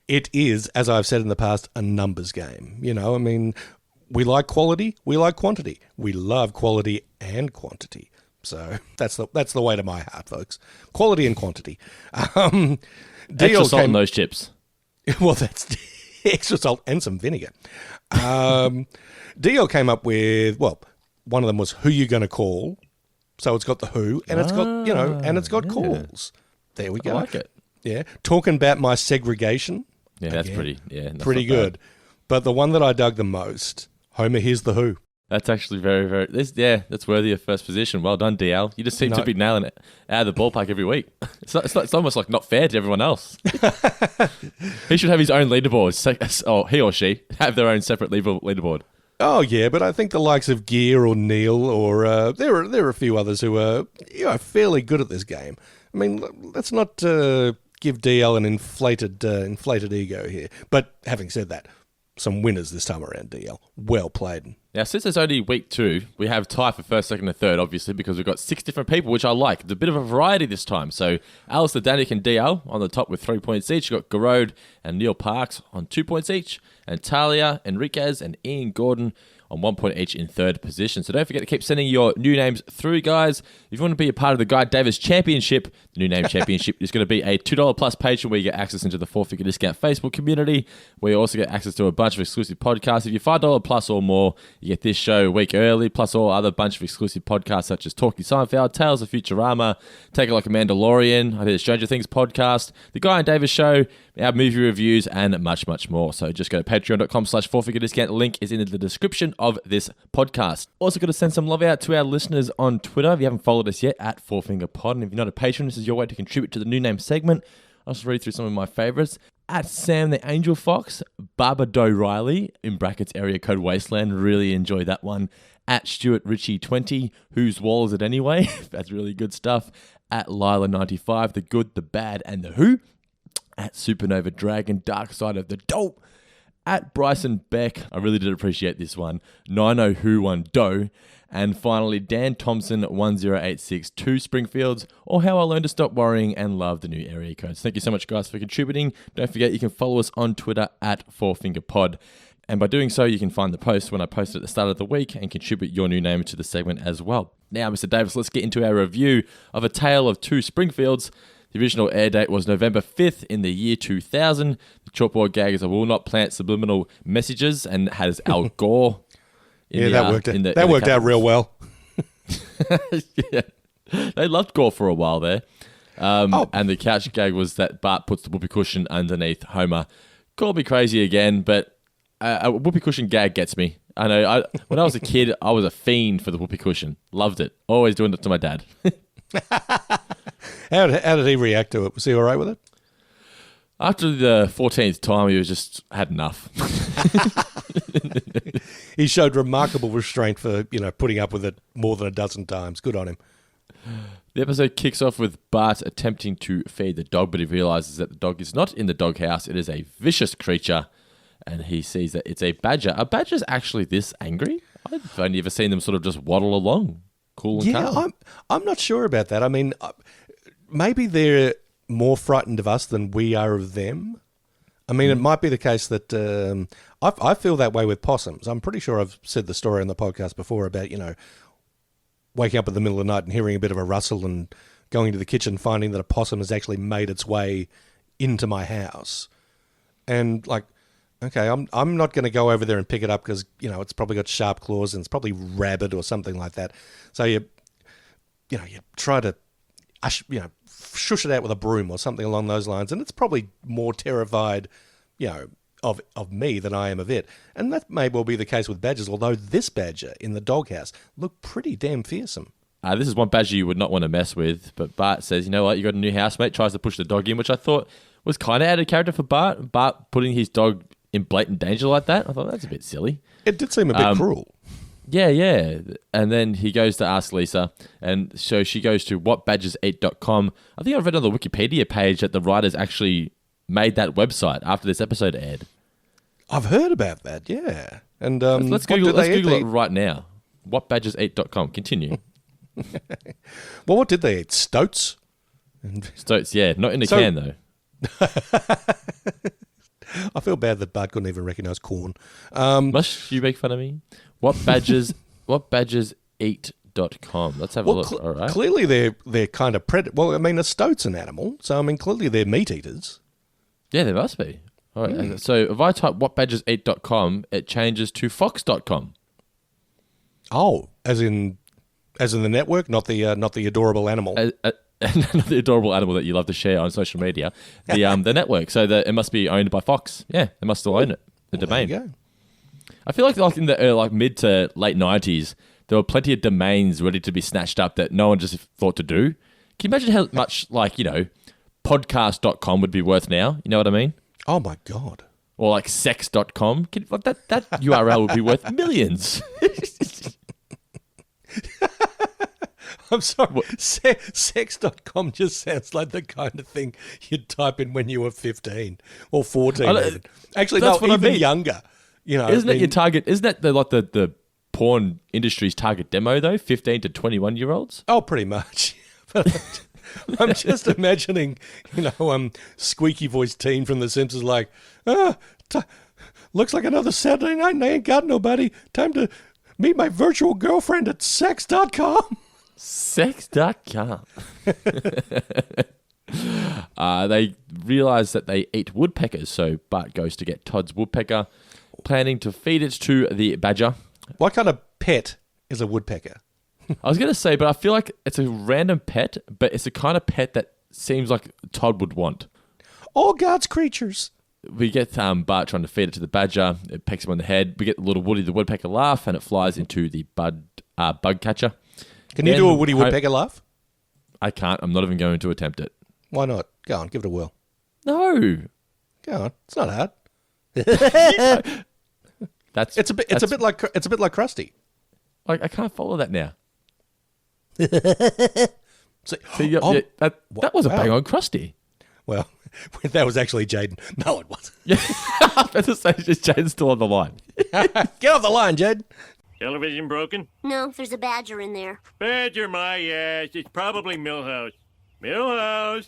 Speaker 8: It is, as I've said in the past, a numbers game. We like quality, we like quantity. We love quality and quantity. So that's the way to my heart, folks. Quality and quantity.
Speaker 7: Extra salt in those chips.
Speaker 8: Well, that's extra salt and some vinegar. DL came up with, one of them was Who You Gonna Call. So it's got the Who, and it's got, and it's got calls. There we go.
Speaker 7: I like it.
Speaker 8: Yeah. Talking about my segregation.
Speaker 7: Yeah, that's pretty
Speaker 8: good. But the one that I dug the most, Homer Here's the Who.
Speaker 7: That's actually very, very... that's worthy of first position. Well done, DL. You just seem to be nailing it out of the ballpark every week. It's almost like not fair to everyone else. He should have his own leaderboard. Or he or she have their own separate leaderboard.
Speaker 8: Oh, yeah, but I think the likes of Gear or Neil or... there are a few others who are fairly good at this game. I mean, let's not give DL an inflated ego here. But having said that, some winners this time around, DL. Well played.
Speaker 7: Now, since it's only week 2, we have tie for first, second, and third, obviously, because we've got 6 different people, which I like. It's a bit of a variety this time. So, Alistair Danick and DL on the top with 3 points each. You've got Garode and Neil Parks on 2 points each. And Talia, Enriquez, and Ian Gordon on 1 point each in third position. So don't forget to keep sending your new names through, guys. If you want to be a part of the Guy Davis Championship, the new name championship is going to be a $2 plus patron where you get access into the 4-figure discount Facebook community, where you also get access to a bunch of exclusive podcasts. If you're $5 plus or more, you get this show a week early, plus all other bunch of exclusive podcasts such as Talking Seinfeld, Tales of Futurama, Take It Like a Mandalorian, I did a Stranger Things podcast, The Guy and Davis Show, our movie reviews, and much, much more. So just go to patreon.com/4-figure discount. Link is in the description of this podcast. Also got to send some love out to our listeners on Twitter. If you haven't followed us yet, at 4fingerpod. And if you're not a patron, this is your way to contribute to the new name segment. I'll just read through some of my favorites. At Sam the Angel Fox, Barbara Doe Riley, in brackets area code Wasteland, really enjoyed that one. At Stuart Ritchie 20, Whose Wall Is It Anyway? That's really good stuff. At Lila95, The Good, The Bad, and The Who. At Supernova Dragon, Dark Side of the Dope. At Bryson Beck, I really did appreciate this one. 90 Who One Doe. And finally, Dan Thompson 1086 to Springfields, or How I Learned to Stop Worrying and Love the New Area Codes. Thank you so much, guys, for contributing. Don't forget, you can follow us on Twitter at 4fingerpod. And by doing so, you can find the post when I post it at the start of the week and contribute your new name to the segment as well. Now, Mr. Davis, let's get into our review of A Tale of Two Springfields. The original air date was November 5th in the year 2000. The chalkboard gag is I will not plant subliminal messages and has Al Gore.
Speaker 8: That worked out real well.
Speaker 7: Yeah. They loved Gore for a while there. And the couch gag was that Bart puts the whoopee cushion underneath Homer. Call me crazy again, but a whoopee cushion gag gets me. I know. When I was a kid, I was a fiend for the whoopee cushion. Loved it. Always doing it to my dad.
Speaker 8: How did he react to it? Was he all right with it?
Speaker 7: After the 14th time, he was just had enough.
Speaker 8: He showed remarkable restraint for, putting up with it more than a dozen times. Good on him.
Speaker 7: The episode kicks off with Bart attempting to feed the dog, but he realizes that the dog is not in the doghouse. It is a vicious creature, and he sees that it's a badger. Are badgers actually this angry? I've only ever seen them sort of just waddle along, cool and calm.
Speaker 8: I'm not sure about that. I mean, maybe they're more frightened of us than we are of them. I mean, it might be the case that I feel that way with possums. I'm pretty sure I've said the story on the podcast before about, waking up in the middle of the night and hearing a bit of a rustle and going to the kitchen, finding that a possum has actually made its way into my house. And okay, I'm not going to go over there and pick it up because, it's probably got sharp claws and it's probably rabid or something like that. So you try to, shush it out with a broom or something along those lines, and it's probably more terrified, of me than I am of it. And that may well be the case with badgers, although this badger in the doghouse looked pretty damn fearsome.
Speaker 7: This is one badger you would not want to mess with, but Bart says, you know what, you got a new housemate, tries to push the dog in, which I thought was kind of out of character for Bart. Bart putting his dog in blatant danger like that, I thought that's a bit silly.
Speaker 8: It did seem a bit cruel.
Speaker 7: Yeah. And then he goes to ask Lisa, and so she goes to whatbadgerseat.com. I think I've read on the Wikipedia page that the writers actually made that website after this episode aired.
Speaker 8: I've heard about that, yeah. And
Speaker 7: let's Google it right now. Whatbadgerseat.com. Continue.
Speaker 8: Well, what did they eat? Stoats?
Speaker 7: Stoats, yeah. Not in a can, though.
Speaker 8: I feel bad that Bart couldn't even recognise corn.
Speaker 7: Must you make fun of me? Whatbadgerseat.com. Let's have a look. All right.
Speaker 8: Clearly they're kind of predator. Well, I mean, a stoat's an animal, so I mean, clearly they're meat eaters.
Speaker 7: Yeah, they must be. All right. So if I type whatbadgerseat.com, it changes to fox.com.
Speaker 8: Oh, as in the network, not the adorable animal.
Speaker 7: Not the adorable animal that you love to share on social media. The network. So it must be owned by Fox. Yeah, they must still own it. The domain.
Speaker 8: There you go.
Speaker 7: I feel like in the mid to late 90s, there were plenty of domains ready to be snatched up that no one just thought to do. Can you imagine how much podcast.com would be worth now? You know what I mean?
Speaker 8: Oh my God.
Speaker 7: Or sex.com. That URL would be worth millions.
Speaker 8: I'm sorry. Sex.com just sounds like the kind of thing you'd type in when you were 15 or 14. Even. Actually, no, even younger.
Speaker 7: Isn't that your target? Isn't that the porn industry's target demo though? 15 to 21-year-olds?
Speaker 8: Oh, pretty much. But I'm just imagining, squeaky voiced teen from The Simpsons looks like another Saturday night and I ain't got nobody. Time to meet my virtual girlfriend at sex.com.
Speaker 7: Sex.com. They realise that they eat woodpeckers, so Bart goes to get Todd's woodpecker, planning to feed it to the badger.
Speaker 8: What kind of pet is a woodpecker?
Speaker 7: I was going to say, but I feel like it's a random pet, but it's the kind of pet that seems like Todd would want.
Speaker 8: All God's creatures.
Speaker 7: We get Bart trying to feed it to the badger. It pecks him on the head. We get the little Woody the woodpecker laugh, and it flies into the bug catcher.
Speaker 8: Can you do a Woody woodpecker laugh?
Speaker 7: I can't. I'm not even going to attempt it.
Speaker 8: Why not? Go on, give it a whirl.
Speaker 7: No.
Speaker 8: Go on. It's not hard. It's a bit like Krusty.
Speaker 7: Like I can't follow that now.
Speaker 8: That
Speaker 7: was a bang on Krusty.
Speaker 8: Well, that was actually Jaden. No, it wasn't.
Speaker 7: Yeah, I was about to say, just Jaden's still on the line.
Speaker 8: Get off the line, Jaden.
Speaker 4: Television broken?
Speaker 12: No, there's a badger in there.
Speaker 4: Badger my ass. It's probably Millhouse. Millhouse!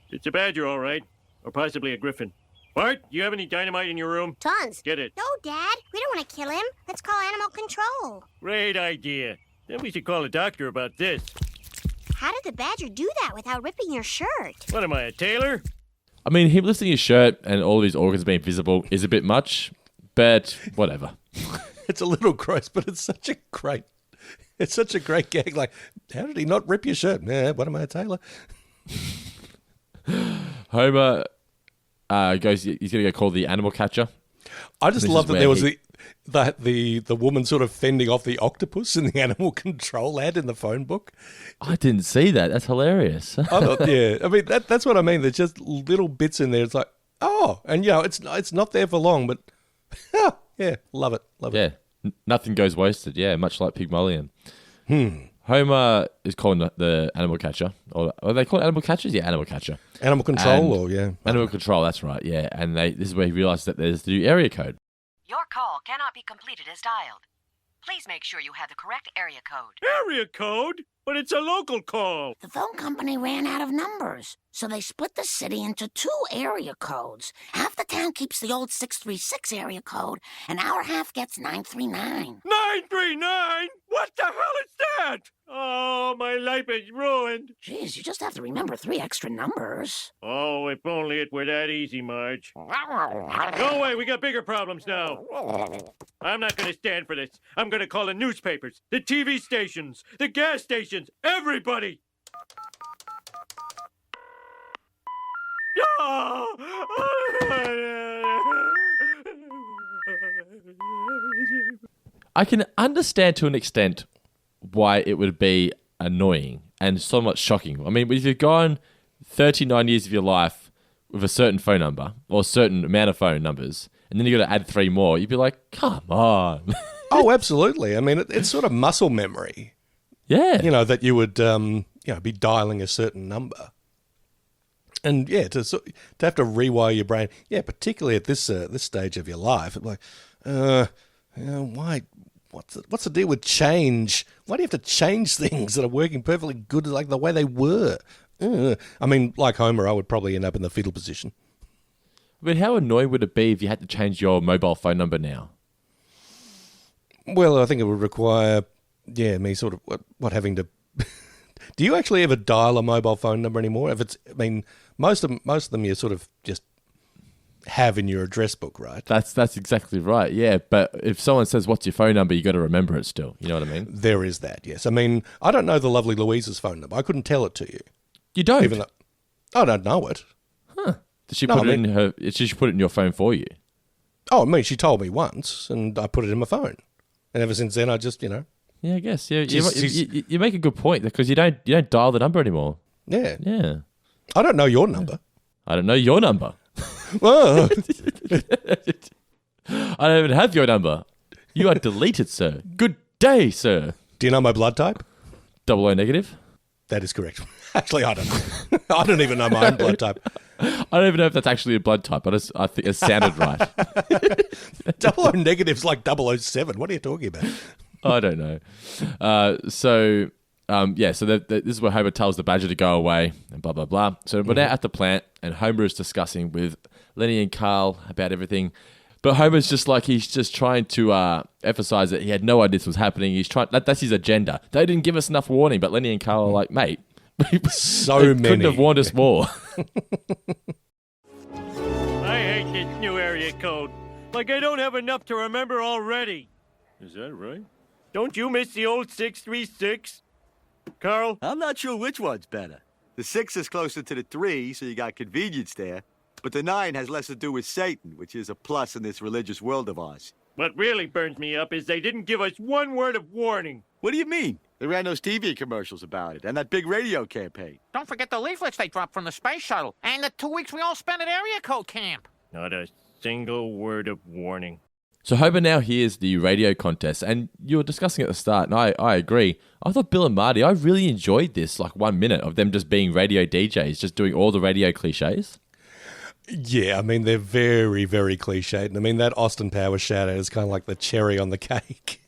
Speaker 4: It's a badger, all right. Or possibly a griffin. Bart, do you have any dynamite in your room?
Speaker 12: Tons.
Speaker 4: Get it.
Speaker 2: No, Dad. We don't want to kill him. Let's call animal control.
Speaker 4: Great idea. Then we should call a doctor about this.
Speaker 2: How did the badger do that without ripping your shirt?
Speaker 4: What am I, a tailor?
Speaker 7: I mean, him lifting his shirt and all of his organs being visible is a bit much, but whatever.
Speaker 8: It's a little gross, but it's such a great gag. Like, how did he not rip your shirt? What am I, a tailor?
Speaker 7: Homer goes. He's going to go call the animal catcher.
Speaker 8: I just love that there was the woman sort of fending off the octopus in the animal control ad in the phone book.
Speaker 7: I didn't see that. That's hilarious.
Speaker 8: I thought, yeah. I mean, that's what I mean. There's just little bits in there. It's like, oh, and it's not there for long, but yeah, love it.
Speaker 7: Yeah, nothing goes wasted. Yeah, much like Pygmalion. Homer is calling the animal catcher. Or are they called animal catchers? Yeah, animal catcher.
Speaker 8: Animal control,
Speaker 7: Animal control, that's right, yeah. And this is where he realizes that there's the new area code.
Speaker 13: Your call cannot be completed as dialed. Please make sure you have the correct area code.
Speaker 4: Area code? But it's a local call.
Speaker 2: The phone company ran out of numbers, so they split the city into 2 area codes. Half the town keeps the old 636 area code, and our half gets 939.
Speaker 4: 939? What the hell is that? Oh, my life is ruined.
Speaker 2: Jeez, you just have to remember 3 extra numbers.
Speaker 4: Oh, if only it were that easy, Marge. Go away, we got bigger problems now. I'm not going to stand for this. I'm going to call the newspapers, the TV stations, the gas stations, everybody.
Speaker 7: I can understand to an extent why it would be annoying and somewhat shocking. I mean, if you've gone 39 years of your life with a certain phone number or a certain amount of phone numbers, and then you got to add 3 more, you'd be like, come on.
Speaker 8: Oh, absolutely. I mean, it's sort of muscle memory.
Speaker 7: Yeah.
Speaker 8: You know, that you would be dialing a certain number. And yeah, to have to rewire your brain, yeah, particularly at this stage of your life, it's like, why? What's the deal with change? Why do you have to change things that are working perfectly good, like the way they were? I mean, like Homer, I would probably end up in the fetal position.
Speaker 7: But how annoying would it be if you had to change your mobile phone number now?
Speaker 8: Well, I think it would require, me sort of what having to. Do you actually ever dial a mobile phone number anymore? Most of them you sort of just have in your address book, right?
Speaker 7: That's exactly right. Yeah, but if someone says, "What's your phone number?" you got to remember it still. You know what I mean?
Speaker 8: There is that. Yes. I mean, I don't know the lovely Louise's phone number. I couldn't tell it to you.
Speaker 7: You don't.
Speaker 8: Even though I don't know it.
Speaker 7: Huh? Did she put it in her? Did she put it in your phone for you?
Speaker 8: Oh, I mean, she told me once, and I put it in my phone, and ever since then, I just
Speaker 7: Yeah, I guess. Yeah, you make a good point because you don't dial the number anymore.
Speaker 8: Yeah.
Speaker 7: Yeah.
Speaker 8: I don't know your number.
Speaker 7: I don't know your number.
Speaker 8: Oh.
Speaker 7: I don't even have your number. You are deleted, sir. Good day, sir.
Speaker 8: Do you know my blood type?
Speaker 7: O negative.
Speaker 8: That is correct. Actually, I don't know. I don't even know my own blood type.
Speaker 7: I don't even know if that's actually a blood type. I think it sounded right.
Speaker 8: O negative's like 007. What are you talking about?
Speaker 7: I don't know. So this is where Homer tells the badger to go away and blah, blah, blah. So we're now at the plant and Homer is discussing with Lenny and Carl about everything. But Homer's just like, he's just trying to emphasize that he had no idea this was happening. He's trying, that's his agenda. They didn't give us enough warning, but Lenny and Carl are like, mate,
Speaker 8: so
Speaker 7: they
Speaker 8: many.
Speaker 7: couldn't have warned us more.
Speaker 4: I hate this new area code. Like I don't have enough to remember already. Is that right? Don't you miss the old 636? Carl?
Speaker 14: I'm not sure which one's better. The 6 is closer to the 3, so you got convenience there. But the 9 has less to do with Satan, which is a plus in this religious world of ours.
Speaker 4: What really burns me up is they didn't give us one word of warning.
Speaker 14: What do you mean? They ran those TV commercials about it, and that big radio campaign.
Speaker 15: Don't forget the leaflets they dropped from the space shuttle, and the 2 weeks we all spent at area code camp.
Speaker 4: Not a single word of warning.
Speaker 7: So Homer now hears the radio contest, and you were discussing at the start, and I agree. I thought Bill and Marty, I really enjoyed this, like 1 minute of them just being radio DJs, just doing all the radio cliches.
Speaker 8: Yeah, I mean, they're very, very cliched. And I mean, that Austin Powers shout-out is kind of like the cherry on the cake.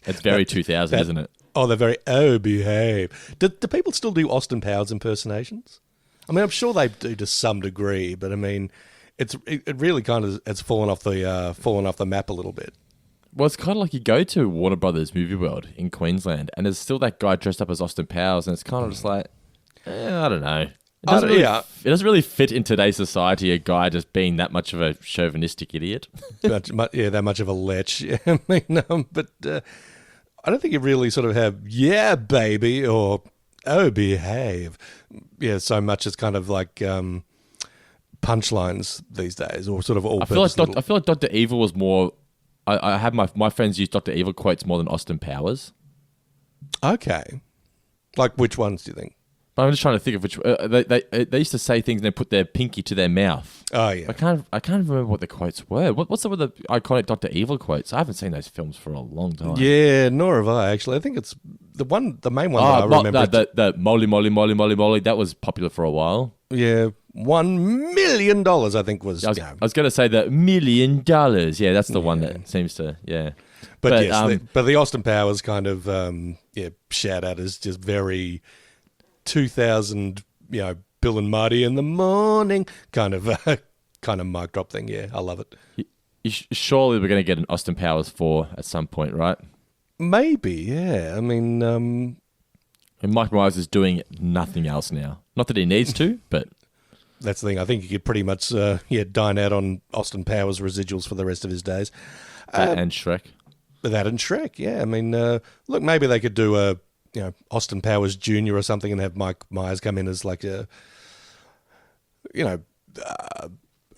Speaker 7: It's very 2000, isn't it?
Speaker 8: Oh, they're very, behave. Do people still do Austin Powers impersonations? I mean, I'm sure they do to some degree, but I mean, it really kind of has fallen off the map a little bit.
Speaker 7: Well, it's kind of like you go to Warner Brothers Movie World in Queensland, and there's still that guy dressed up as Austin Powers, and it's kind of just like, I don't know. It doesn't really fit in today's society, a guy just being that much of a chauvinistic idiot.
Speaker 8: that much of a lech. Yeah, I mean, but I don't think you really sort of have, yeah, baby, or, oh, behave. Yeah, so much as kind of like punchlines these days, or sort of all.
Speaker 7: I feel like Dr. Evil was more. I have my friends use Dr. Evil quotes more than Austin Powers.
Speaker 8: Okay, like which ones do you think?
Speaker 7: I'm just trying to think of which. They used to say things and they put their pinky to their mouth.
Speaker 8: Oh yeah.
Speaker 7: I can't remember what the quotes were. What's some of the iconic Dr. Evil quotes? I haven't seen those films for a long time.
Speaker 8: Yeah, nor have I actually. I think it's the main one that I remember.
Speaker 7: The Molly Molly Molly Molly Molly, that was popular for a while.
Speaker 8: Yeah, $1 million I think was.
Speaker 7: I was going to say the $1 million. Yeah, that's the one that seems to. Yeah.
Speaker 8: But yes, but the Austin Powers kind of shout out is just very 2000, Bill and Marty in the morning kind of mic drop thing. Yeah, I love it.
Speaker 7: Surely we're going to get an Austin Powers 4 at some point, right?
Speaker 8: Maybe, yeah. I mean, and
Speaker 7: Mike Myers is doing nothing else now. Not that he needs to, but
Speaker 8: that's the thing. I think he could pretty much dine out on Austin Powers residuals for the rest of his days.
Speaker 7: And Shrek.
Speaker 8: That and Shrek, yeah. I mean, look, maybe they could do a Austin Powers Jr. or something and have Mike Myers come in as like a,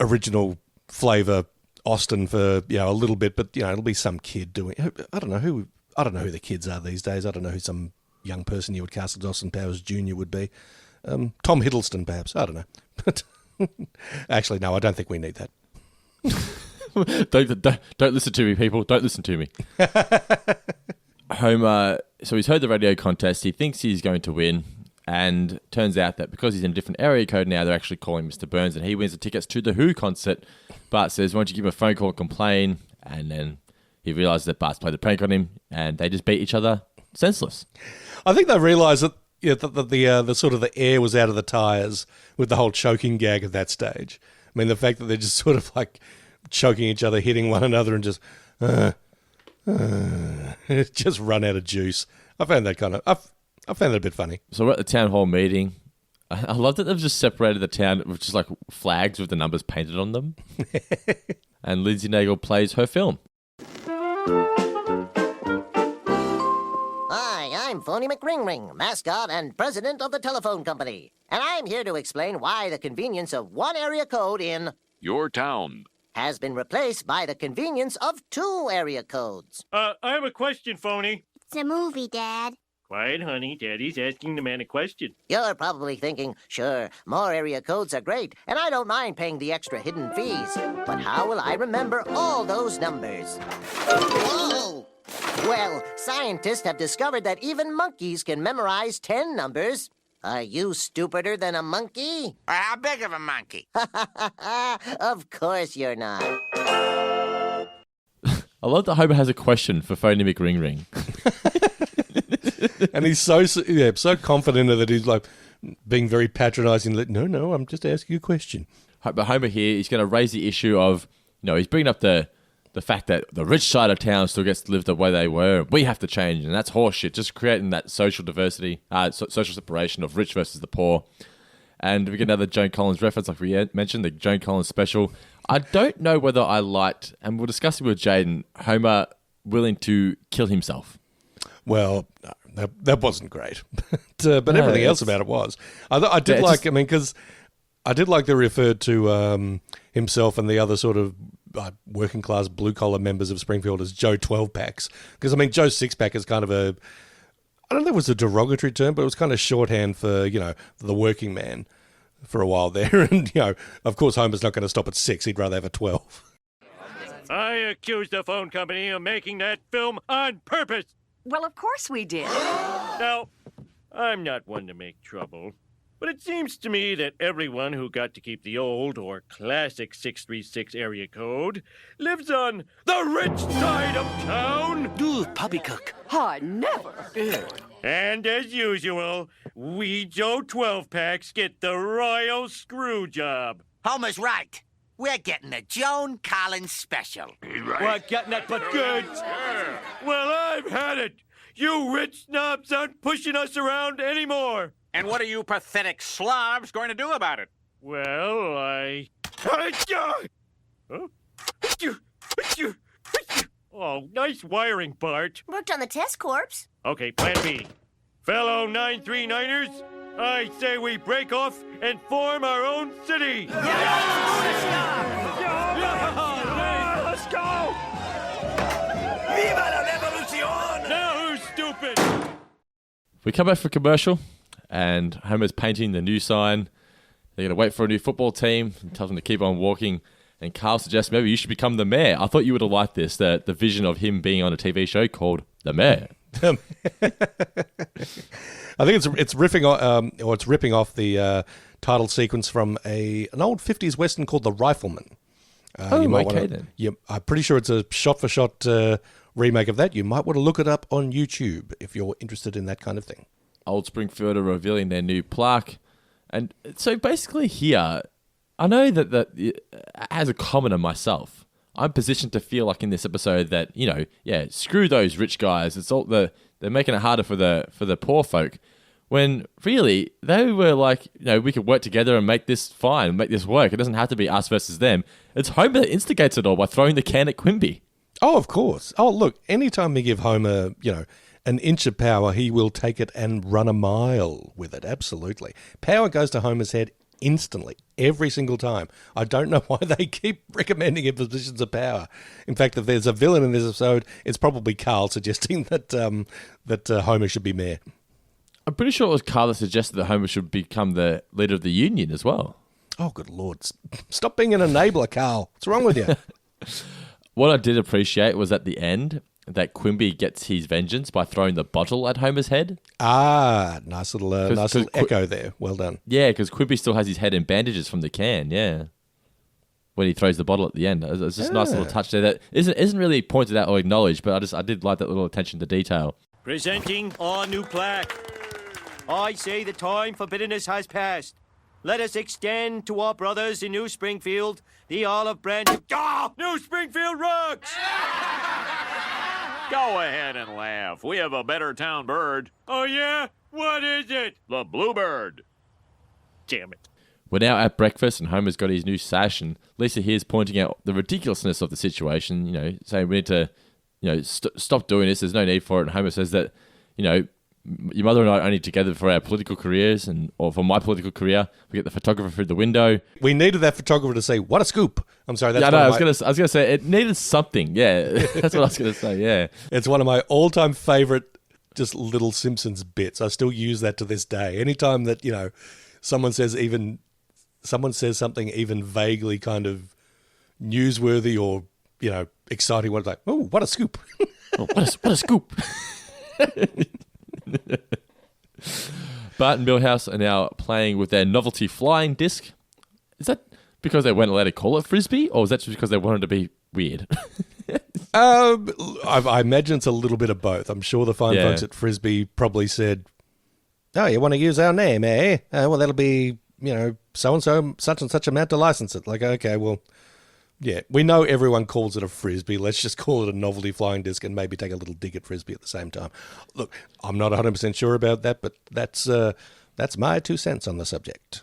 Speaker 8: original flavour Austin for, a little bit, but, it'll be some kid doing, I don't know who the kids are these days. I don't know who some young person you would cast as Austin Powers Jr. would be. Tom Hiddleston, perhaps. I don't know. But actually, no, I don't think we need that.
Speaker 7: Don't listen to me, people. Don't listen to me. Homer, so he's heard the radio contest. He thinks he's going to win, and turns out that because he's in a different area code now, they're actually calling Mr. Burns, and he wins the tickets to the Who concert. Bart says, why don't you give him a phone call and complain? And then he realizes that Bart's played the prank on him, and they just beat each other senseless.
Speaker 8: I think they realised that the sort of the air was out of the tyres with the whole choking gag at that stage. I mean, the fact that they're just sort of like choking each other, hitting one another, and just just run out of juice. I found that I found that a bit funny.
Speaker 7: So we're at the town hall meeting. I love that they've just separated the town with just like flags with the numbers painted on them. And Lindsay Naegle plays her film.
Speaker 16: Hi, I'm Phony McRingring, mascot and president of the telephone company. And I'm here to explain why the convenience of one area code in
Speaker 11: your town
Speaker 16: has been replaced by the convenience of 2 area codes.
Speaker 4: I have a question, Phony.
Speaker 12: It's a movie, Dad.
Speaker 4: Quiet, honey. Daddy's asking the man a question.
Speaker 16: You're probably thinking, sure, more area codes are great, and I don't mind paying the extra hidden fees. But how will I remember all those numbers? Whoa! Well, scientists have discovered that even monkeys can memorize 10 numbers. Are you stupider than a monkey?
Speaker 15: How big of a monkey?
Speaker 16: Of course you're not.
Speaker 7: I love that Homer has a question for Phony McRing.
Speaker 8: And he's so confident that he's like being very patronising. Like, no, I'm just asking you a question.
Speaker 7: But Homer here, he's going to raise the issue of, he's bringing up the fact that the rich side of town still gets to live the way they were. We have to change, and that's horseshit. Just creating that social diversity, social separation of rich versus the poor. And we get another Joan Collins reference, like we mentioned, the Joan Collins special. I don't know whether I liked, and we'll discuss it with Jaden, Homer willing to kill himself.
Speaker 8: Well, that wasn't great, but everything else about it was. I did because I did like they referred to himself and the other sort of working class blue collar members of Springfield as Joe 12 packs. Because Joe 6 pack is kind of I don't know if it was a derogatory term, but it was kind of shorthand for the working man for a while there. And of course Homer's not going to stop at 6; he'd rather have a 12.
Speaker 4: I accused the phone company of making that film on purpose.
Speaker 13: Well, of course we did.
Speaker 4: Now, I'm not one to make trouble, but it seems to me that everyone who got to keep the old or classic 636 area code lives on the rich side of town.
Speaker 1: Ooh, poppycock.
Speaker 13: I never.
Speaker 4: And as usual, we Joe 12 packs get the royal screw job.
Speaker 17: Homer's right. We're getting the Joan Collins special.
Speaker 4: We're getting it, but good. Well, I've had it. You rich snobs aren't pushing us around anymore.
Speaker 15: And what are you pathetic slobs going to do about it?
Speaker 4: Well, Oh, nice wiring, Bart.
Speaker 12: Worked on the test corpse.
Speaker 4: Okay, plan B. Fellow 939ers, I say we break off and form our own city.
Speaker 15: Let's go!
Speaker 1: Viva la revolución!
Speaker 4: Now who's stupid?
Speaker 7: We come back for commercial, and Homer's painting the new sign. They're going to wait for a new football team and tells them to keep on walking. And Carl suggests maybe you should become the mayor. I thought you would have liked this, the vision of him being on a TV show called The Mayor.
Speaker 8: I think it's ripping off the title sequence from an old 50s Western called The Rifleman.
Speaker 7: Then.
Speaker 8: I'm pretty sure it's a shot-for-shot remake of that. You might want to look it up on YouTube if you're interested in that kind of thing.
Speaker 7: Old Springfield are revealing their new plaque. And so basically here, I know that as a commoner myself, I'm positioned to feel like in this episode that, screw those rich guys. It's all they're making it harder for the poor folk. When really they were like, we could work together and make this fine, make this work. It doesn't have to be us versus them. It's Homer that instigates it all by throwing the can at Quimby.
Speaker 8: Oh, of course. Oh, look, anytime we give Homer, an inch of power, he will take it and run a mile with it. Absolutely. Power goes to Homer's head instantly, every single time. I don't know why they keep recommending him positions of power. In fact, if there's a villain in this episode, it's probably Carl suggesting that Homer should be mayor.
Speaker 7: I'm pretty sure it was Carl that suggested that Homer should become the leader of the union as well.
Speaker 8: Oh, good Lord. Stop being an enabler, Carl. What's wrong with you?
Speaker 7: What I did appreciate was at the end that Quimby gets his vengeance by throwing the bottle at Homer's head.
Speaker 8: Ah, nice little echo there. Well done.
Speaker 7: Yeah, because Quimby still has his head in bandages from the can, yeah. When he throws the bottle at the end. It's just a nice little touch there that isn't really pointed out or acknowledged, but I did like that little attention to detail.
Speaker 4: Presenting our new plaque. I say the time for bitterness has passed. Let us extend to our brothers in New Springfield the olive branch. New Springfield rocks!
Speaker 11: Go ahead and laugh. We have a better town bird.
Speaker 4: Oh, yeah? What is it?
Speaker 11: The bluebird.
Speaker 4: Damn it.
Speaker 7: We're now at breakfast, and Homer's got his new sash, and Lisa here's pointing out the ridiculousness of the situation, saying we need to, stop doing this. There's no need for it. And Homer says that, your mother and I are only together for our political careers, or for my political career. We get the photographer through the window.
Speaker 8: We needed that photographer to say, "What a scoop!" I'm sorry. That's
Speaker 7: I was gonna say it needed something. Yeah, that's what I was gonna say. Yeah,
Speaker 8: it's one of my all-time favorite, just little Simpsons bits. I still use that to this day. Anytime that someone says something even vaguely kind of newsworthy or exciting, one's like, "Oh, what a scoop!"
Speaker 7: Oh, what a scoop! Bart and Milhouse are now playing with their novelty flying disc. Is that because they weren't allowed to call it Frisbee, or is that just because they wanted to be weird?
Speaker 8: I imagine it's a little bit of both. I'm sure the fine folks at Frisbee probably said, "Oh, you want to use our name, eh? Well, that'll be, so-and-so, such and such amount to license it." Like, okay, well, yeah, we know everyone calls it a Frisbee. Let's just call it a novelty flying disc and maybe take a little dig at Frisbee at the same time. Look, I'm not 100% sure about that, but that's my 2 cents on the subject.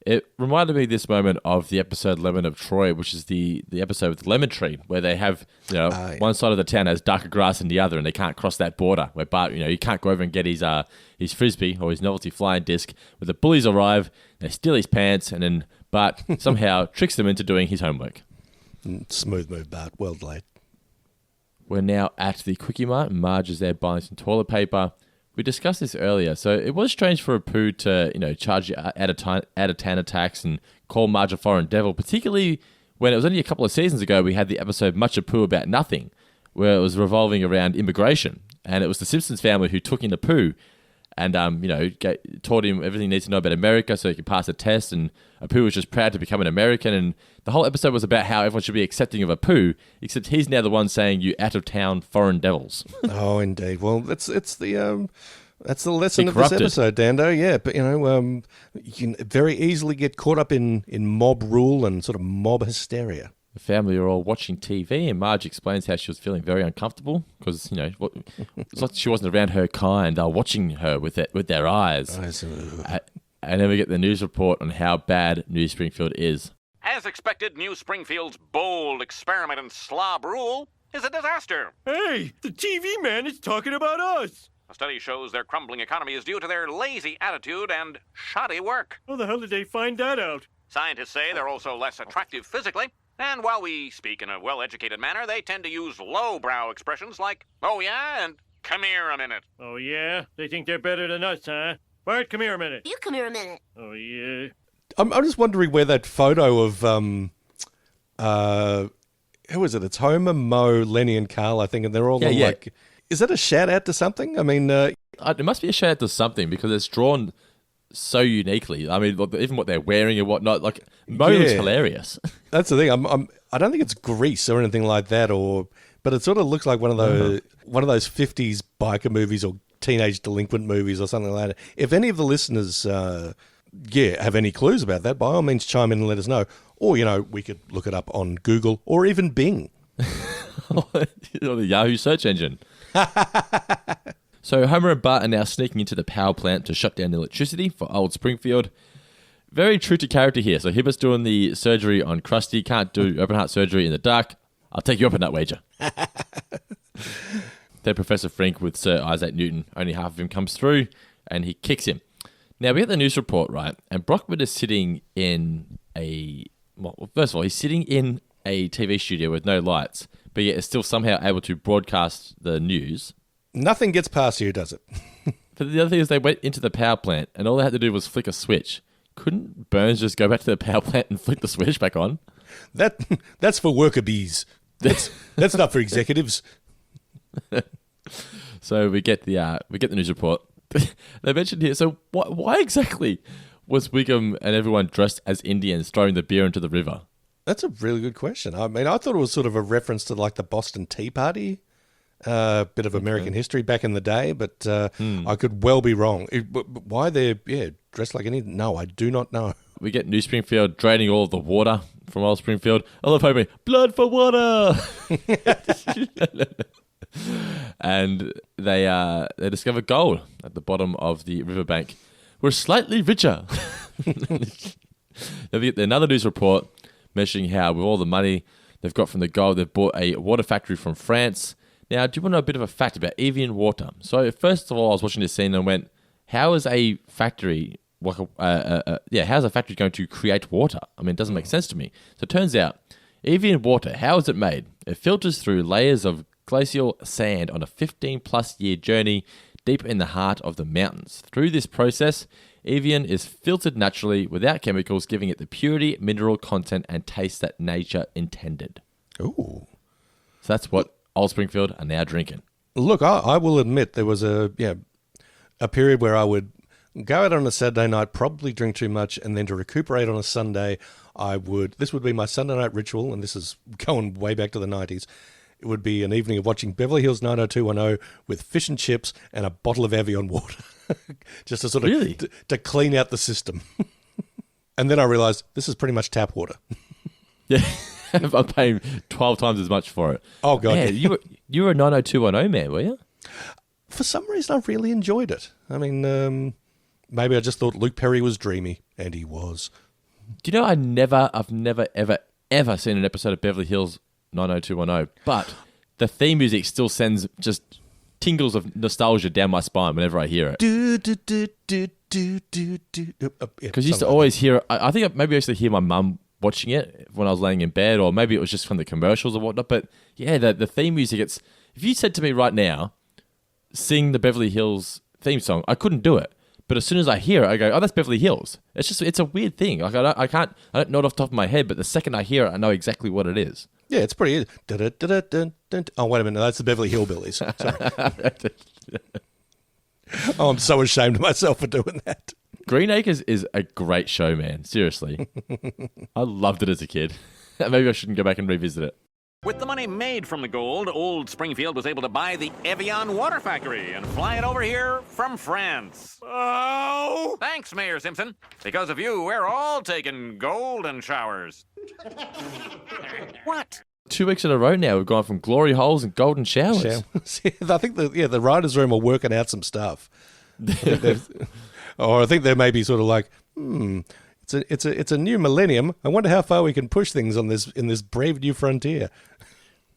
Speaker 7: It reminded me this moment of the episode Lemon of Troy, which is the episode with the lemon tree, where they have, one side of the town has darker grass than the other, and they can't cross that border. Where Bart, he can't go over and get his Frisbee or his novelty flying disc. But the bullies arrive, they steal his pants, and then Bart somehow tricks them into doing his homework.
Speaker 8: Smooth move, Bart. Well played. We're
Speaker 7: now at the Quickie Mart, and Marge is there buying some toilet paper. We discussed this earlier, so it was strange for Apu to, charge you out of town attacks and call Marge a foreign devil, particularly when it was only a couple of seasons ago we had the episode Much Apu About Nothing, where it was revolving around immigration, and it was the Simpsons family who took in Apu and, taught him everything he needs to know about America so he could pass a test, and Apu was just proud to become an American, and the whole episode was about how everyone should be accepting of Apu, except he's now the one saying, "You out-of-town foreign devils."
Speaker 8: Oh, indeed. Well, that's the lesson of this episode, Dando. Yeah, but, you can very easily get caught up in mob rule and sort of mob hysteria.
Speaker 7: The family are all watching TV, and Marge explains how she was feeling very uncomfortable because, it's like she wasn't around her kind. They were watching her with their eyes. And then we get the news report on how bad New Springfield is.
Speaker 15: As expected, New Springfield's bold experiment in slob rule is a disaster.
Speaker 4: Hey, the TV man is talking about us.
Speaker 15: A study shows their crumbling economy is due to their lazy attitude and shoddy work.
Speaker 4: How the hell did they find that out?
Speaker 15: Scientists say they're also less attractive physically. And while we speak in a well-educated manner, they tend to use low-brow expressions like, "Oh yeah," and "come here a minute."
Speaker 4: Oh yeah? They think they're better than us, huh? Bart, come here a minute.
Speaker 12: You come here a minute.
Speaker 4: Oh yeah?
Speaker 8: I'm just wondering where that photo of, who is it? It's Homer, Moe, Lenny, and Carl, I think, and they're all like, is that a shout-out to something? I mean...
Speaker 7: it must be a shout-out to something because it's drawn so uniquely. I mean, even what they're wearing and whatnot, like, Moe looks hilarious.
Speaker 8: That's the thing. I don't think it's Grease or anything like that, but it sort of looks like one of those 50s biker movies or teenage delinquent movies or something like that. If any of the listeners, have any clues about that, by all means chime in and let us know. Or, we could look it up on Google or even Bing.
Speaker 7: Or the Yahoo search engine. So Homer and Bart are now sneaking into the power plant to shut down the electricity for old Springfield. Very true to character here. So Hibbert's doing the surgery on Krusty. Can't do open heart surgery in the dark. I'll take you up on that wager. Then Professor Frink with Sir Isaac Newton. Only half of him comes through, and he kicks him. Now, we get the news report, right? And Brockman is sitting in first of all, he's sitting in a TV studio with no lights, but yet is still somehow able to broadcast the news.
Speaker 8: Nothing gets past you, does it?
Speaker 7: But the other thing is they went into the power plant, and all they had to do was flick a switch. Couldn't Burns just go back to the power plant and flick the switch back on?
Speaker 8: That's for worker bees. That's not for executives.
Speaker 7: So we get the news report. They mentioned here. So why exactly was Wiggum and everyone dressed as Indians throwing the beer into the river?
Speaker 8: That's a really good question. I mean, I thought it was sort of a reference to like the Boston Tea Party, bit of American history back in the day, but I could well be wrong. Why they're dressed like Indians? No, I do not know.
Speaker 7: We get New Springfield draining all of the water from old Springfield. I love hoping blood for water. And they discover gold at the bottom of the riverbank. We're slightly richer. Then we get another news report mentioning how with all the money they've got from the gold, they've bought a water factory from France. Now, do you want to know a bit of a fact about Evian water? So first of all, I was watching this scene and went, how is a factory... how's a factory going to create water? I mean, it doesn't make sense to me. So it turns out, Evian water, how is it made? It filters through layers of glacial sand on a 15-plus year journey deep in the heart of the mountains. Through this process, Evian is filtered naturally without chemicals, giving it the purity, mineral content, and taste that nature intended.
Speaker 8: Ooh.
Speaker 7: So that's what Old Springfield are now drinking.
Speaker 8: Look, I will admit there was a period where I would go out on a Saturday night, probably drink too much, and then to recuperate on a Sunday, this would be my Sunday night ritual, and this is going way back to the 90s, it would be an evening of watching Beverly Hills 90210 with fish and chips and a bottle of Evian water. Just to sort of to clean out the system. And then I realised this is pretty much tap water.
Speaker 7: Yeah, I'm paying 12 times as much for it.
Speaker 8: Oh, God.
Speaker 7: Man, you were a 90210 man, were you?
Speaker 8: For some reason, I really enjoyed it. I mean, maybe I just thought Luke Perry was dreamy, and he was.
Speaker 7: Do you know I've never, ever seen an episode of Beverly Hills 90210, but the theme music still sends just tingles of nostalgia down my spine whenever I hear it. Because I used to always hear it. I think maybe I used to hear my mum watching it when I was laying in bed, or maybe it was just from the commercials or whatnot. But yeah, the theme music, if you said to me right now, sing the Beverly Hills theme song, I couldn't do it. But as soon as I hear it, I go, oh, that's Beverly Hills. It's a weird thing. Like I don't know it off the top of my head, but the second I hear it, I know exactly what it is.
Speaker 8: Yeah, it's pretty. Oh, wait a minute. That's the Beverly Hillbillies. Sorry. Oh, I'm so ashamed of myself for doing that.
Speaker 7: Green Acres is a great show, man. Seriously. I loved it as a kid. Maybe I shouldn't go back and revisit it.
Speaker 15: With the money made from the gold, old Springfield was able to buy the Evian water factory and fly it over here from France. Oh! Thanks, Mayor Simpson. Because of you, we're all taking golden showers. What?
Speaker 7: 2 weeks in a row now, we've gone from glory holes and golden showers.
Speaker 8: I think the writers' room are working out some stuff. Or I think they may be sort of like, it's a new millennium. I wonder how far we can push things in this brave new frontier.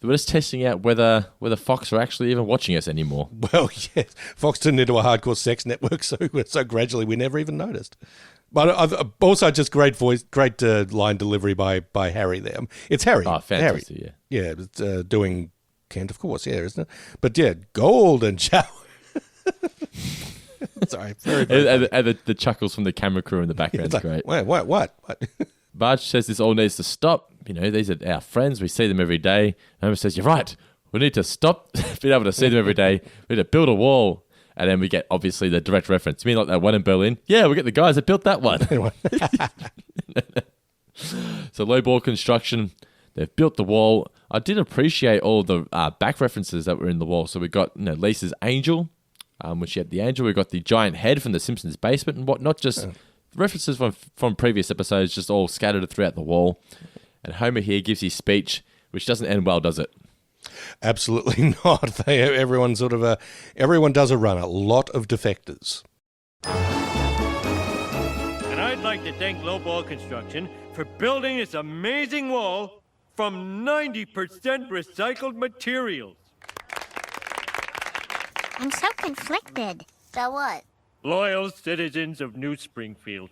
Speaker 7: We're just testing out whether Fox are actually even watching us anymore.
Speaker 8: Well, yes, Fox turned into a hardcore sex network, so gradually we never even noticed. But I've also just great line delivery by Harry there. It's Harry.
Speaker 7: Oh, fantastic!
Speaker 8: Harry. Yeah, it's, doing Kent, of course. Yeah, isn't it? But yeah, golden shower. Sorry, very
Speaker 7: and the chuckles from the camera crew in the background is great.
Speaker 8: Wait, what?
Speaker 7: Marge says this all needs to stop. You know, these are our friends. We see them every day. Homer says, you're right. We need to stop being able to see them every day. We need to build a wall. And then we get, obviously, the direct reference. You mean like that one in Berlin? Yeah, we get the guys that built that one. So low ball construction. They've built the wall. I did appreciate all the back references that were in the wall. So we got Lisa's angel, when she had the angel. We got the giant head from the Simpsons basement and whatnot. Just references from previous episodes just all scattered throughout the wall. And Homer here gives his speech, which doesn't end well, does it?
Speaker 8: Absolutely not. Everyone does a run. A lot of defectors.
Speaker 4: And I'd like to thank Lowball Construction for building this amazing wall from 90% recycled materials.
Speaker 12: I'm so conflicted. So what?
Speaker 4: Loyal citizens of New Springfield,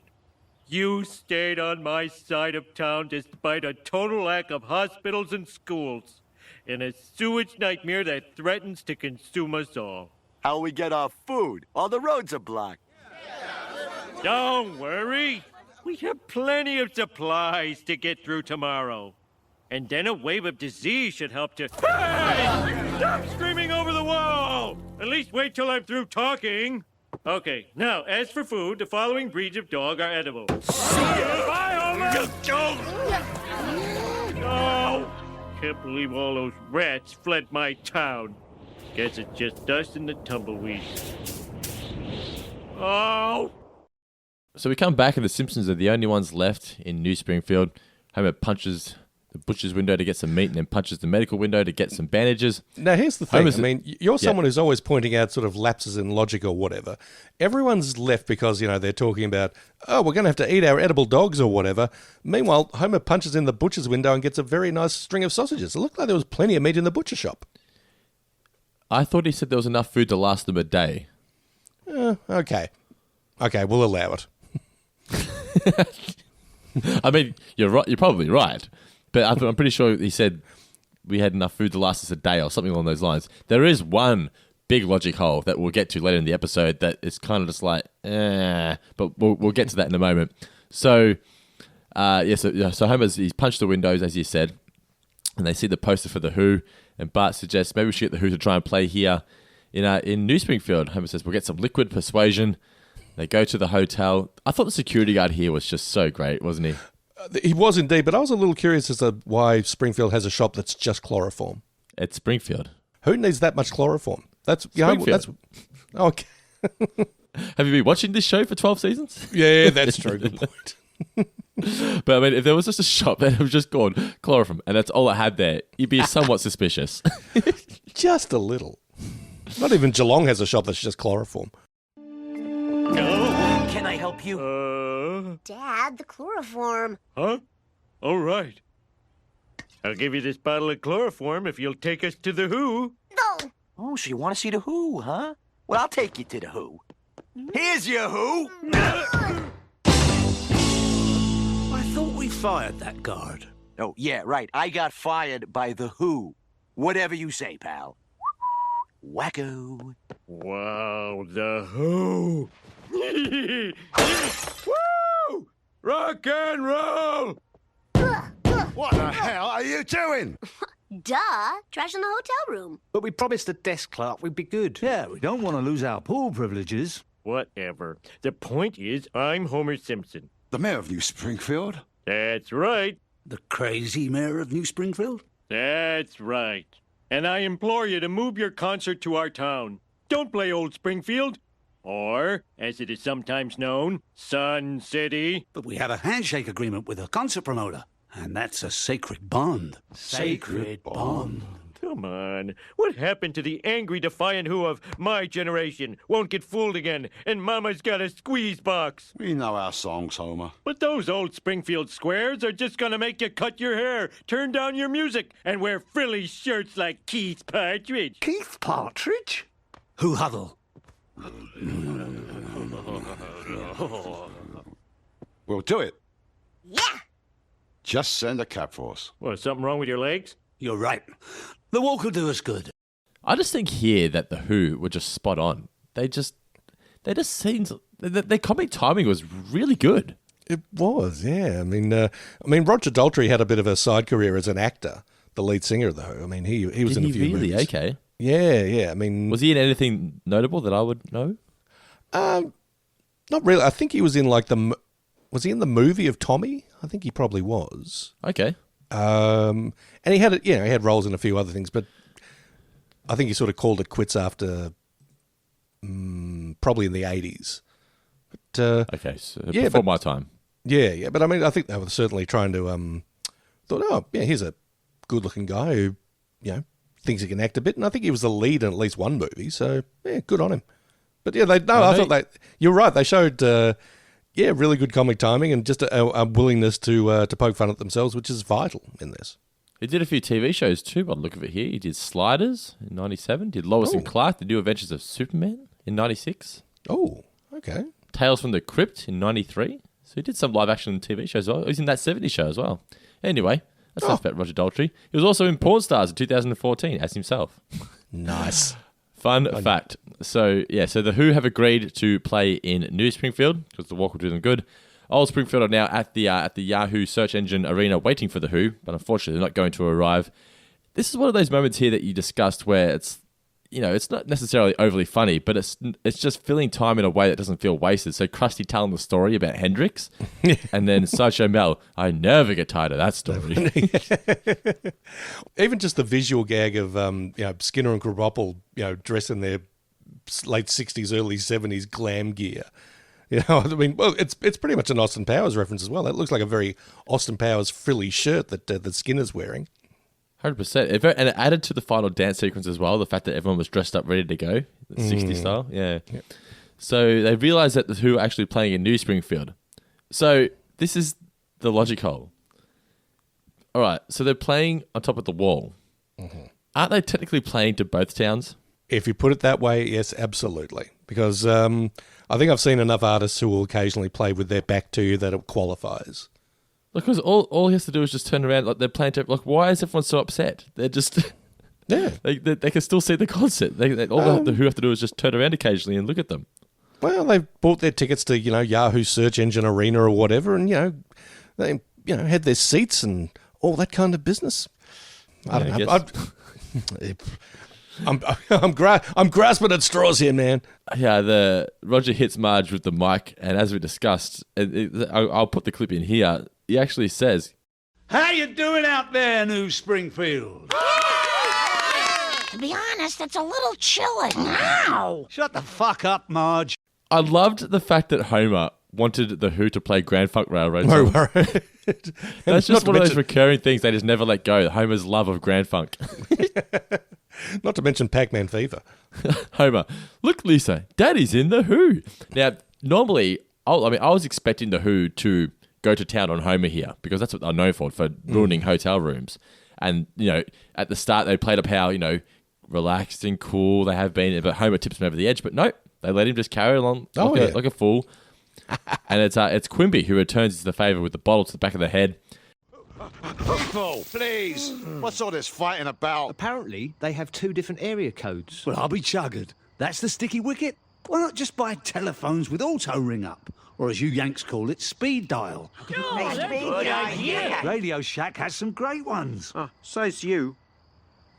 Speaker 4: you stayed on my side of town despite a total lack of hospitals and schools, in a sewage nightmare that threatens to consume us all.
Speaker 14: How we get our food? All the roads are blocked.
Speaker 4: Don't worry. We have plenty of supplies to get through tomorrow. And then a wave of disease should help to... Hey! Stop screaming over the wall! At least wait till I'm through talking. Okay, now, as for food, the following breeds of dog are edible. Bye, Homer! Oh! Can't believe all those rats fled my town. Guess it's just us and the tumbleweeds. Oh!
Speaker 7: So we come back and the Simpsons are the only ones left in New Springfield. Homer punches the butcher's window to get some meat and then punches the medical window to get some bandages.
Speaker 8: Now, here's the thing. You're someone who's always pointing out sort of lapses in logic or whatever. Everyone's left because, they're talking about, we're going to have to eat our edible dogs or whatever. Meanwhile, Homer punches in the butcher's window and gets a very nice string of sausages. It looked like there was plenty of meat in the butcher shop.
Speaker 7: I thought he said there was enough food to last them a day.
Speaker 8: Okay, we'll allow it.
Speaker 7: I mean, you're right. You're probably right. But I'm pretty sure he said we had enough food to last us a day or something along those lines. There is one big logic hole that we'll get to later in the episode that is kind of just like, but we'll get to that in a moment. So, so he's punched the windows, as you said, and they see the poster for The Who, and Bart suggests maybe we should get The Who to try and play here in New Springfield. Homer says, we'll get some liquid persuasion. They go to the hotel. I thought the security guard here was just so great, wasn't he?
Speaker 8: He was indeed, but I was a little curious as to why Springfield has a shop that's just chloroform.
Speaker 7: It's Springfield.
Speaker 8: Who needs that much chloroform? That's that's okay.
Speaker 7: Have you been watching this show for 12 seasons?
Speaker 8: Yeah, that's true. Good point.
Speaker 7: But I mean, if there was just a shop that was just called chloroform and that's all it had there, you'd be somewhat suspicious.
Speaker 8: Just a little. Not even Geelong has a shop that's just chloroform.
Speaker 17: Can I help you?
Speaker 12: Dad, the chloroform.
Speaker 4: Huh? All right. I'll give you this bottle of chloroform if you'll take us to the Who.
Speaker 12: No.
Speaker 17: Oh, so you want to see the Who, huh? Well, I'll take you to the Who. Here's your Who.
Speaker 1: I thought we fired that guard.
Speaker 17: Oh, yeah, right. I got fired by the Who. Whatever you say, pal. Wacko.
Speaker 4: Wow, the Who. Woo! Rock and roll!
Speaker 5: What the hell are you doing?
Speaker 12: Duh. Trash in the hotel room.
Speaker 3: But we promised the desk clerk we'd be good.
Speaker 1: Yeah, we don't want to lose our pool privileges.
Speaker 4: Whatever. The point is, I'm Homer Simpson.
Speaker 5: The mayor of New Springfield?
Speaker 4: That's right.
Speaker 1: The crazy mayor of New Springfield?
Speaker 4: That's right. And I implore you to move your concert to our town. Don't play Old Springfield. Or, as it is sometimes known, Sun City.
Speaker 1: But we have a handshake agreement with a concert promoter. And that's a sacred bond.
Speaker 5: Sacred bond.
Speaker 4: Come on. What happened to the angry, defiant Who of my generation? Won't get fooled again, and Mama's got a squeeze box.
Speaker 5: We know our songs, Homer.
Speaker 4: But those old Springfield squares are just gonna make you cut your hair, turn down your music, and wear frilly shirts like Keith Partridge.
Speaker 1: Keith Partridge? Who huddle?
Speaker 5: We'll do it.
Speaker 12: Yeah.
Speaker 5: Just send a cab for us.
Speaker 4: What, something wrong with your legs?
Speaker 1: You're right. The walk will do us good.
Speaker 7: I just think here that the Who were just spot on. They just seemed their comic timing was really good.
Speaker 8: It was, yeah. I mean, Roger Daltrey had a bit of a side career as an actor, the lead singer of the Who. I mean, he was in a few movies.
Speaker 7: Okay.
Speaker 8: Yeah. I mean,
Speaker 7: was he in anything notable that I would know?
Speaker 8: Not really. I think he was in was he in the movie of Tommy? I think he probably was.
Speaker 7: Okay.
Speaker 8: And he had roles in a few other things, but I think he sort of called it quits after probably in the 80s. But,
Speaker 7: okay, so before my time.
Speaker 8: Yeah, but I mean, I think they were certainly trying to thought, oh, yeah, here's a good-looking guy who, thinks he can act a bit, and I think he was the lead in at least one movie, so yeah, good on him. But yeah, I thought you're right. They showed really good comic timing and just a willingness to poke fun at themselves, which is vital in this.
Speaker 7: He did a few TV shows too, by the look of it here. He did Sliders in 97, did Lois and Clark, The New Adventures of Superman in 96.
Speaker 8: Oh, okay.
Speaker 7: Tales from the Crypt in 93. So he did some live action TV shows as well. He was in that 70s show as well. Anyway, that's enough about Roger Daltrey. He was also in Porn Stars in 2014 as himself.
Speaker 8: Nice.
Speaker 7: Fun fact. So the Who have agreed to play in New Springfield because the walk will do them good. Old Springfield are now at the Yahoo search engine arena waiting for the Who, but unfortunately they're not going to arrive. This is one of those moments here that you discussed where it's not necessarily overly funny, but it's just filling time in a way that doesn't feel wasted. So Krusty telling the story about Hendrix, and then Sideshow Mel, I never get tired of that story.
Speaker 8: Even just the visual gag of Skinner and Krabappel, dressed in their late 60s, early 70s glam gear. I mean, well, it's pretty much an Austin Powers reference as well. That looks like a very Austin Powers frilly shirt that Skinner's wearing.
Speaker 7: 100%. And it added to the final dance sequence as well, the fact that everyone was dressed up ready to go, the 60s style. Yeah. Yep. So they realized that the Who are actually playing in New Springfield. So this is the logic hole. All right, so they're playing on top of the wall. Mm-hmm. Aren't they technically playing to both towns?
Speaker 8: If you put it that way, yes, absolutely. Because I think I've seen enough artists who will occasionally play with their back to you that it qualifies.
Speaker 7: Because all he has to do is just turn around like they're playing to... Like, why is everyone so upset? They're just...
Speaker 8: Yeah.
Speaker 7: they can still see the concert. All the Who have to do is just turn around occasionally and look at them.
Speaker 8: Well, they've bought their tickets to, Yahoo search engine arena or whatever, and, they, had their seats and all that kind of business. I don't know. I'm grasping at straws here, man.
Speaker 7: Yeah, Roger hits Marge with the mic, and as we discussed, I'll put the clip in here. He actually says,
Speaker 1: "How you doing out there, New Springfield?"
Speaker 2: be honest, it's a little chilling. Ow!
Speaker 1: Shut the fuck up, Marge.
Speaker 7: I loved the fact that Homer wanted the Who to play Grand Funk Railroad
Speaker 8: No
Speaker 7: songs.
Speaker 8: worries.
Speaker 7: That's just one of those recurring things they just never let go. Homer's love of Grand Funk.
Speaker 8: Not to mention Pac-Man Fever.
Speaker 7: Homer, look, Lisa, Daddy's in the Who. Now, normally, I was expecting the Who to go to town on Homer here because that's what they're known for ruining hotel rooms. And, at the start, they played up how, relaxed and cool they have been, but Homer tips him over the edge. But no, they let him just carry along like a fool. And it's Quimby who returns the favour with the bottle to the back of the head.
Speaker 5: Oh, please. What's all this fighting about?
Speaker 3: Apparently, they have 2 different area codes.
Speaker 1: Well, I'll be chuggered. That's the sticky wicket. Why not just buy telephones with auto ring up? Or as you Yanks call it, speed dial.
Speaker 12: Good idea.
Speaker 1: Radio Shack has some great ones.
Speaker 4: Says you.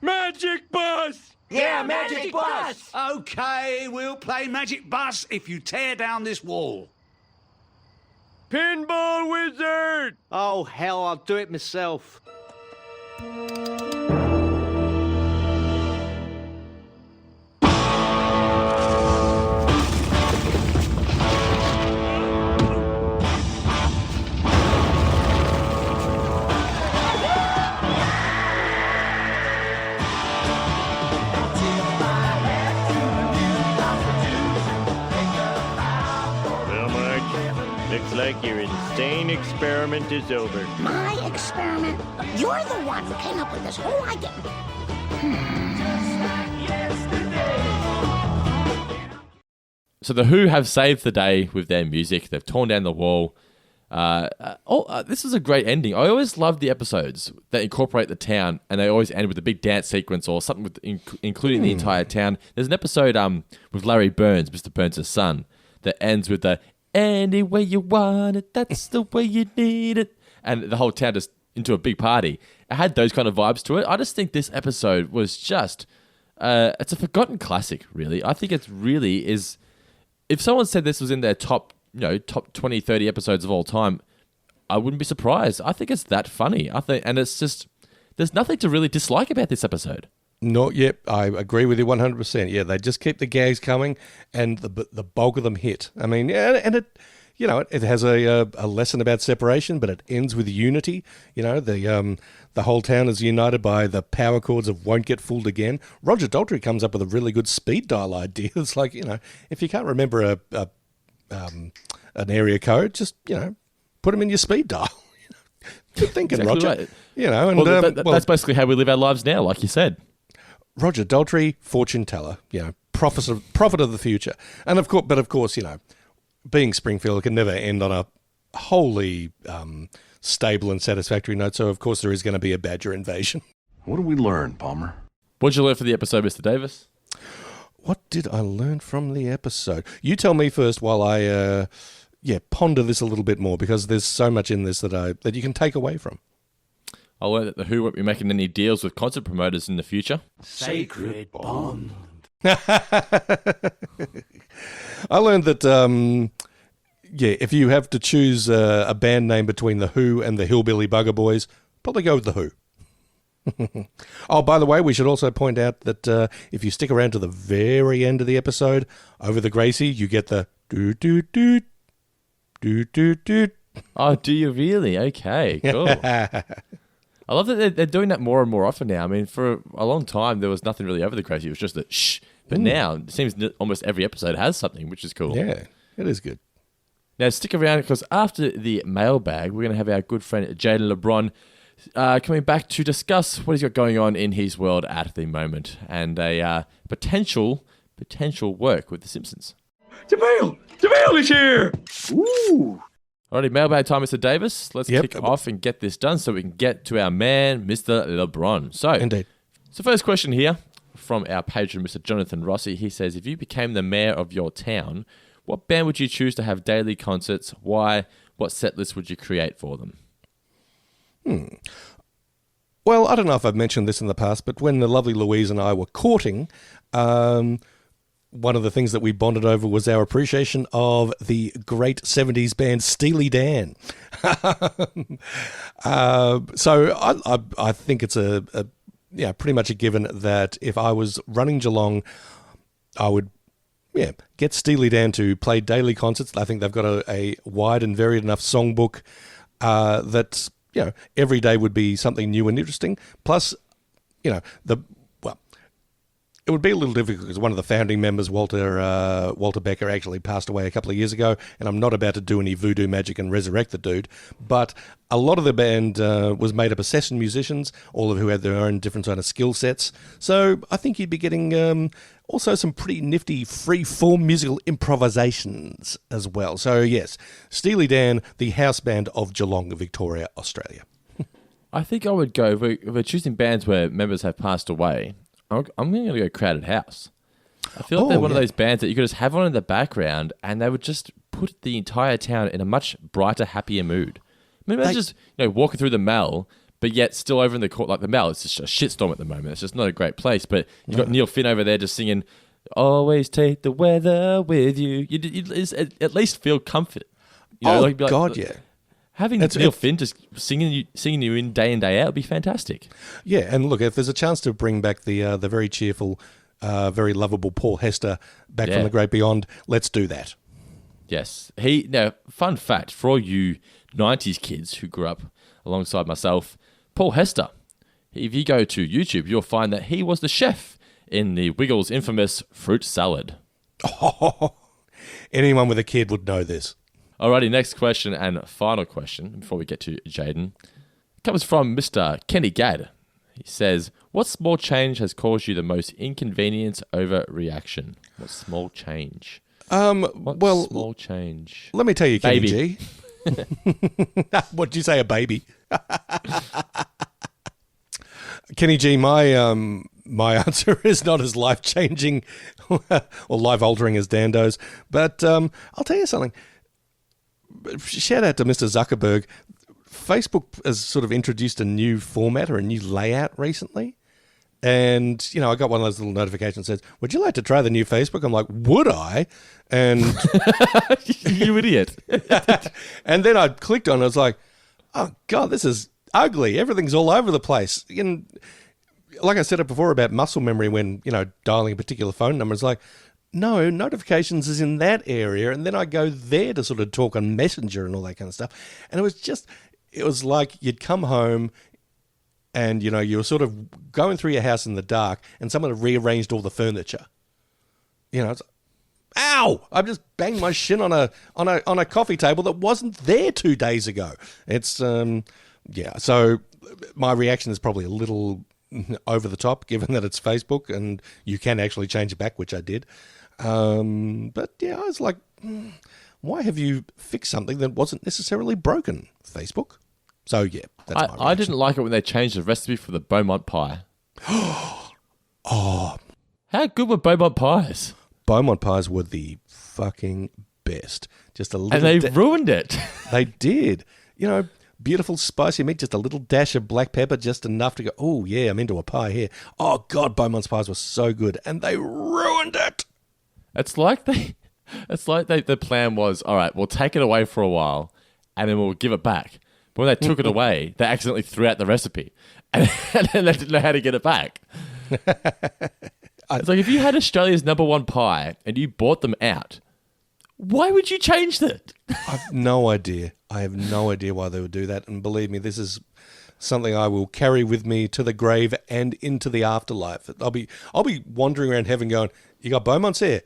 Speaker 4: Magic Bus!
Speaker 12: Yeah, Magic Bus.
Speaker 1: Okay, we'll play Magic Bus if you tear down this wall.
Speaker 4: Pinball Wizard!
Speaker 3: Oh, hell, I'll do it myself.
Speaker 4: Well, Marge, looks like your insane experiment is over.
Speaker 2: My experiment? You're the one who came up with this whole idea.
Speaker 7: So the Who have saved the day with their music. They've torn down the wall. This is a great ending. I always love the episodes that incorporate the town, and they always end with a big dance sequence or something including the entire town. There's an episode with Larry Burns, Mr. Burns' son, that ends with the "Any way you want it, that's the way you need it," and the whole town just into a big party. It had those kind of vibes to it. I just think this episode was just it's a forgotten classic, really. I think it really is. If someone said this was in their top 20, 30 episodes of all time, I wouldn't be surprised. I think it's that funny. And it's just, there's nothing to really dislike about this episode.
Speaker 8: Not yet. I agree with you 100%. Yeah, they just keep the gags coming, and the bulk of them hit. I mean, and it, it has a lesson about separation, but it ends with unity. The whole town is united by the power chords of "Won't Get Fooled Again." Roger Daltrey comes up with a really good speed dial idea. It's like, if you can't remember an area code, just put them in your speed dial. Good thinking,
Speaker 7: Exactly
Speaker 8: Roger.
Speaker 7: Right. That's basically how we live our lives now, like you said.
Speaker 8: Roger Daltrey, fortune teller, prophet of the future, and of course, being Springfield can never end on a wholly stable and satisfactory note. So of course there is going to be a badger invasion.
Speaker 5: What did we learn, Palmer?
Speaker 7: What did you learn from the episode, Mr. Davis?
Speaker 8: What did I learn from the episode? You tell me first while I ponder this a little bit more, because there's so much in this that you can take away from.
Speaker 7: I learned that the Who won't be making any deals with concert promoters in the future.
Speaker 1: Sacred bond.
Speaker 8: I learned that, if you have to choose a band name between the Who and the Hillbilly Bugger Boys, probably go with the Who. Oh, by the way, we should also point out that if you stick around to the very end of the episode, over the Gracie, you get the doot.
Speaker 7: Oh, do you really? Okay, cool. I love that they're doing that more and more often now. I mean, for a long time, there was nothing really over the Gracie. It was just a shh. But now, it seems almost every episode has something, which is cool.
Speaker 8: Yeah, it is good.
Speaker 7: Now, stick around, because after the mailbag, we're going to have our good friend Jaden LeBron coming back to discuss what he's got going on in his world at the moment, and a potential work with The Simpsons.
Speaker 4: Jamil is here! Ooh!
Speaker 7: Alrighty, mailbag time, Mr. Davis. Let's kick off and get this done so we can get to our man, Mr. LeBron. So,
Speaker 8: indeed. So,
Speaker 7: first question here from our patron, Mr. Jonathan Rossi. He says, if you became the mayor of your town, what band would you choose to have daily concerts? Why? What set list would you create for them?
Speaker 8: Well, I don't know if I've mentioned this in the past, but when the lovely Louise and I were courting, one of the things that we bonded over was our appreciation of the great 70s band Steely Dan. So I think it's a pretty much a given that if I was running Geelong, I would get Steely Dan to play daily concerts. I think they've got a wide and varied enough songbook that every day would be something new and interesting. Plus, it would be a little difficult because one of the founding members, Walter Becker, actually passed away a couple of years ago, and I'm not about to do any voodoo magic and resurrect the dude, but a lot of the band was made up of session musicians, all of who had their own different kind of skill sets, so I think you'd be getting also some pretty nifty free-form musical improvisations as well. So yes, Steely Dan, the house band of Geelong, Victoria, Australia.
Speaker 7: I think I would go, if we're choosing bands where members have passed away, I'm going to go Crowded House. I feel like they're one of those bands that you could just have on in the background and they would just put the entire town in a much brighter, happier mood. I mean, imagine just walking through the Mall, but yet still over in the court, like the Mall, it's just a shitstorm at the moment. It's just not a great place. But you've got Neil Finn over there just singing, "Always take the weather with you." You at least feel comfort. Having Neil Finn just singing you in day out would be fantastic.
Speaker 8: Yeah, and look, if there's a chance to bring back the very cheerful, very lovable Paul Hester back from the great beyond, let's do that.
Speaker 7: Yes. Now, fun fact, for all you 90s kids who grew up alongside myself, Paul Hester, if you go to YouTube, you'll find that he was the chef in the Wiggles' infamous fruit salad.
Speaker 8: Oh, anyone with a kid would know this.
Speaker 7: Alrighty, next question and final question before we get to Jaden. Comes from Mr. Kenny Gadd. He says, what small change has caused you the most inconvenience over reaction? What small change?
Speaker 8: Small change? Let me tell you, Kenny G. What'd you say, a baby? Kenny G, my answer is not as life-changing or life-altering as Dando's, but I'll tell you something. Shout out to Mr. Zuckerberg. Facebook has sort of introduced a new format or a new layout recently. And, I got one of those little notifications that says, would you like to try the new Facebook? I'm like, would I? And
Speaker 7: you idiot.
Speaker 8: And then I clicked on it. I was like, oh, God, this is ugly. Everything's all over the place. And like I said it before about muscle memory when, dialing a particular phone number, it's like, no, notifications is in that area, and then I go there to sort of talk on Messenger and all that kind of stuff. And it was like you'd come home and, you were sort of going through your house in the dark and someone had rearranged all the furniture. It's like, ow! I've just banged my shin on a coffee table that wasn't there 2 days ago. It's, so my reaction is probably a little over the top, given that it's Facebook and you can actually change it back, which I did. But I was like, why have you fixed something that wasn't necessarily broken, Facebook? So that's my reaction.
Speaker 7: I didn't like it when they changed the recipe for the Beaumont pie.
Speaker 8: Oh.
Speaker 7: How good were Beaumont pies?
Speaker 8: Beaumont pies were the fucking best. Just a little.
Speaker 7: And they ruined it.
Speaker 8: They did. Beautiful spicy meat, just a little dash of black pepper, just enough to go, oh yeah, I'm into a pie here. Oh God, Beaumont's pies were so good, and they ruined it.
Speaker 7: It's like the plan was, all right, we'll take it away for a while, and then we'll give it back. But when they took it away, they accidentally threw out the recipe, and then they didn't know how to get it back. It's like if you had Australia's #1 pie and you bought them out, why would you change that?
Speaker 8: I've no idea. I have no idea why they would do that. And believe me, this is something I will carry with me to the grave and into the afterlife. I'll be wandering around heaven going, you got Beaumont's here?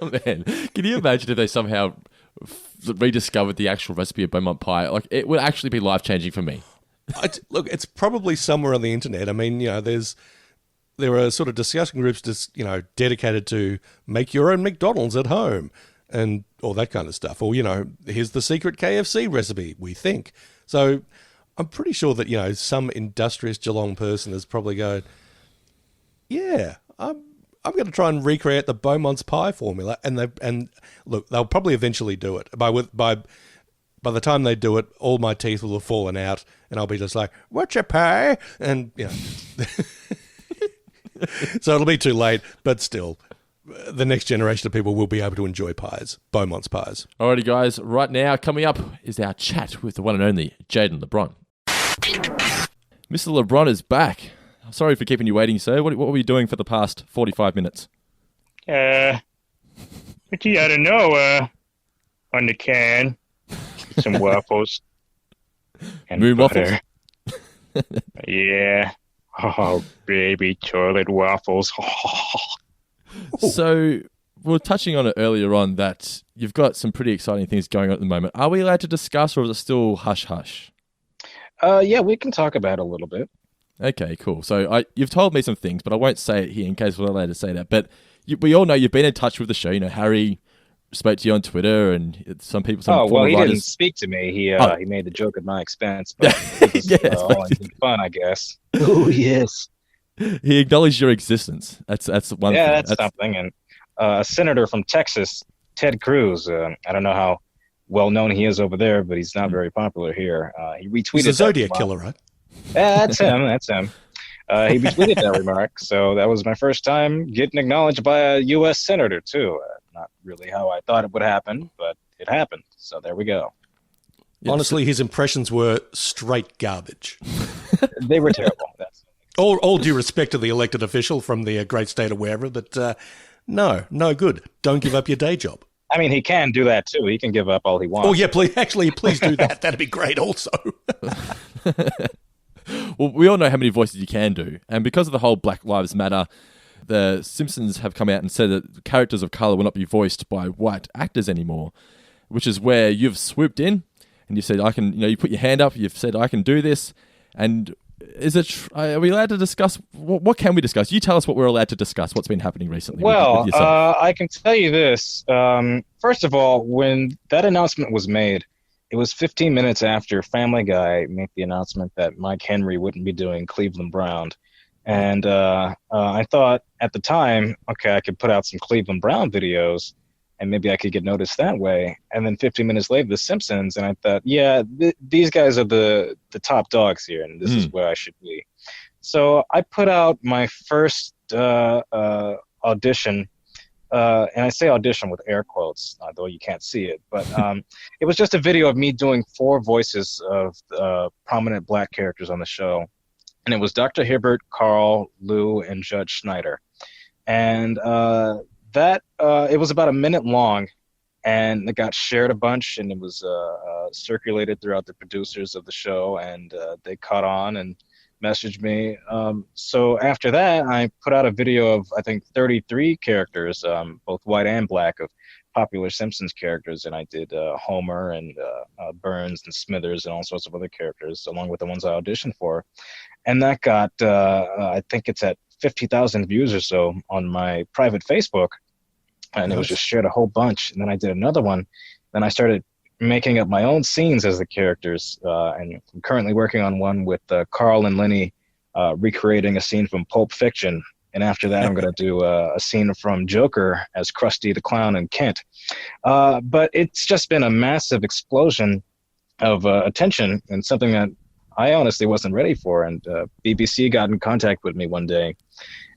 Speaker 7: Oh, man, can you imagine if they somehow rediscovered the actual recipe of Beaumont pie? Like, it would actually be life-changing for me.
Speaker 8: Look, it's probably somewhere on the internet. I mean, there are sort of discussion groups just, dedicated to make your own McDonald's at home and all that kind of stuff. Or, here's the secret KFC recipe, we think. So I'm pretty sure that, some industrious Geelong person has probably going, yeah, I'm going to try and recreate the Beaumont's pie formula. And look, they'll probably eventually do it. By the time they do it, all my teeth will have fallen out and I'll be just like, what's your pie? And, so it'll be too late, but still, the next generation of people will be able to enjoy pies, Beaumont's pies.
Speaker 7: Alrighty, guys. Right now, coming up is our chat with the one and only Jaden LeBron. Mr. LeBron is back. Sorry for keeping you waiting, sir. What were you doing for the past 45 minutes?
Speaker 18: What you gotta know, on the can, some waffles and
Speaker 7: Moon
Speaker 18: butter.
Speaker 7: waffles?
Speaker 18: Yeah. Oh, baby, toilet waffles.
Speaker 7: So, we were touching on it earlier on that you've got some pretty exciting things going on at the moment. Are we allowed to discuss, or is it still hush-hush?
Speaker 9: Yeah, we can talk about it a little bit.
Speaker 7: Okay, cool. So you've told me some things, but I won't say it here in case we're allowed to say that. But we all know you've been in touch with the show. You know, Harry spoke to you on Twitter, and some people. Some
Speaker 9: Well, he
Speaker 7: writers...
Speaker 9: didn't speak to me. He made the joke at my expense, but it was all in fun, I guess. Oh yes.
Speaker 7: He acknowledged your existence. That's one thing.
Speaker 9: Yeah, that's something. And a senator from Texas, Ted Cruz. I don't know how well known he is over there, but he's not very popular here. He retweeted.
Speaker 8: He's a Zodiac killer, right?
Speaker 9: Yeah, that's him. That's him. He retweeted that remark, so that was my first time getting acknowledged by a U.S. senator too. Not really how I thought it would happen, but it happened. So there we go.
Speaker 8: Honestly, his impressions were straight garbage.
Speaker 9: They were terrible.
Speaker 8: All due respect to the elected official from the great state of wherever, but no good. Don't give up your day job.
Speaker 9: I mean, he can do that too. He can give up all he wants.
Speaker 8: Oh yeah, please do that. That'd be great. Also.
Speaker 7: Well, we all know how many voices you can do. And because of the whole Black Lives Matter, the Simpsons have come out and said that characters of colour will not be voiced by white actors anymore, which is where you've swooped in and you said, I can, you put your hand up, you've said, I can do this. And are we allowed to discuss, what can we discuss? You tell us what we're allowed to discuss, what's been happening recently with yourself.
Speaker 9: I can tell you this. First of all, when that announcement was made, it was 15 minutes after Family Guy made the announcement that Mike Henry wouldn't be doing Cleveland Brown. And I thought at the time, okay, I could put out some Cleveland Brown videos and maybe I could get noticed that way. And then 15 minutes later, The Simpsons, and I thought, yeah, these guys are the top dogs here, and this is where I should be. So I put out my first audition. And I say audition with air quotes, though you can't see it. But it was just a video of me doing 4 voices of prominent black characters on the show. And it was Dr. Hibbert, Carl, Lou, and Judge Schneider. And it was about a minute long. And it got shared a bunch. And it was circulated throughout the producers of the show. And they caught on and messaged me. So after that, I put out a video of, I think, 33 characters, both white and black, of popular Simpsons characters. And I did Homer and Burns and Smithers and all sorts of other characters, along with the ones I auditioned for. And that got, I think it's at 50,000 views or so on my private Facebook. And it was just shared a whole bunch. And then I did another one. Then I started making up my own scenes as the characters, and I'm currently working on one with Carl and Lenny recreating a scene from Pulp Fiction, and after that I'm going to do a scene from Joker as Krusty the Clown and Kent. But it's just been a massive explosion of attention, and something that I honestly wasn't ready for, and BBC got in contact with me one day,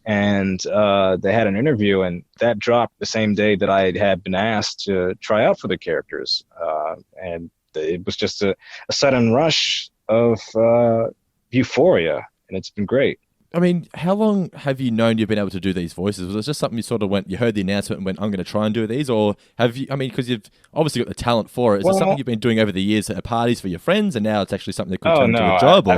Speaker 9: and they had an interview, and that dropped the same day that I had been asked to try out for the characters. And it was just a sudden rush of euphoria, and it's been great.
Speaker 7: I mean, how long have you known you've been able to do these voices? Was it just something you sort of you heard the announcement and went, I'm going to try and do these? Or have you, because you've obviously got the talent for it. Is it something you've been doing over the years at parties for your friends, and now it's actually something that could turn into a job?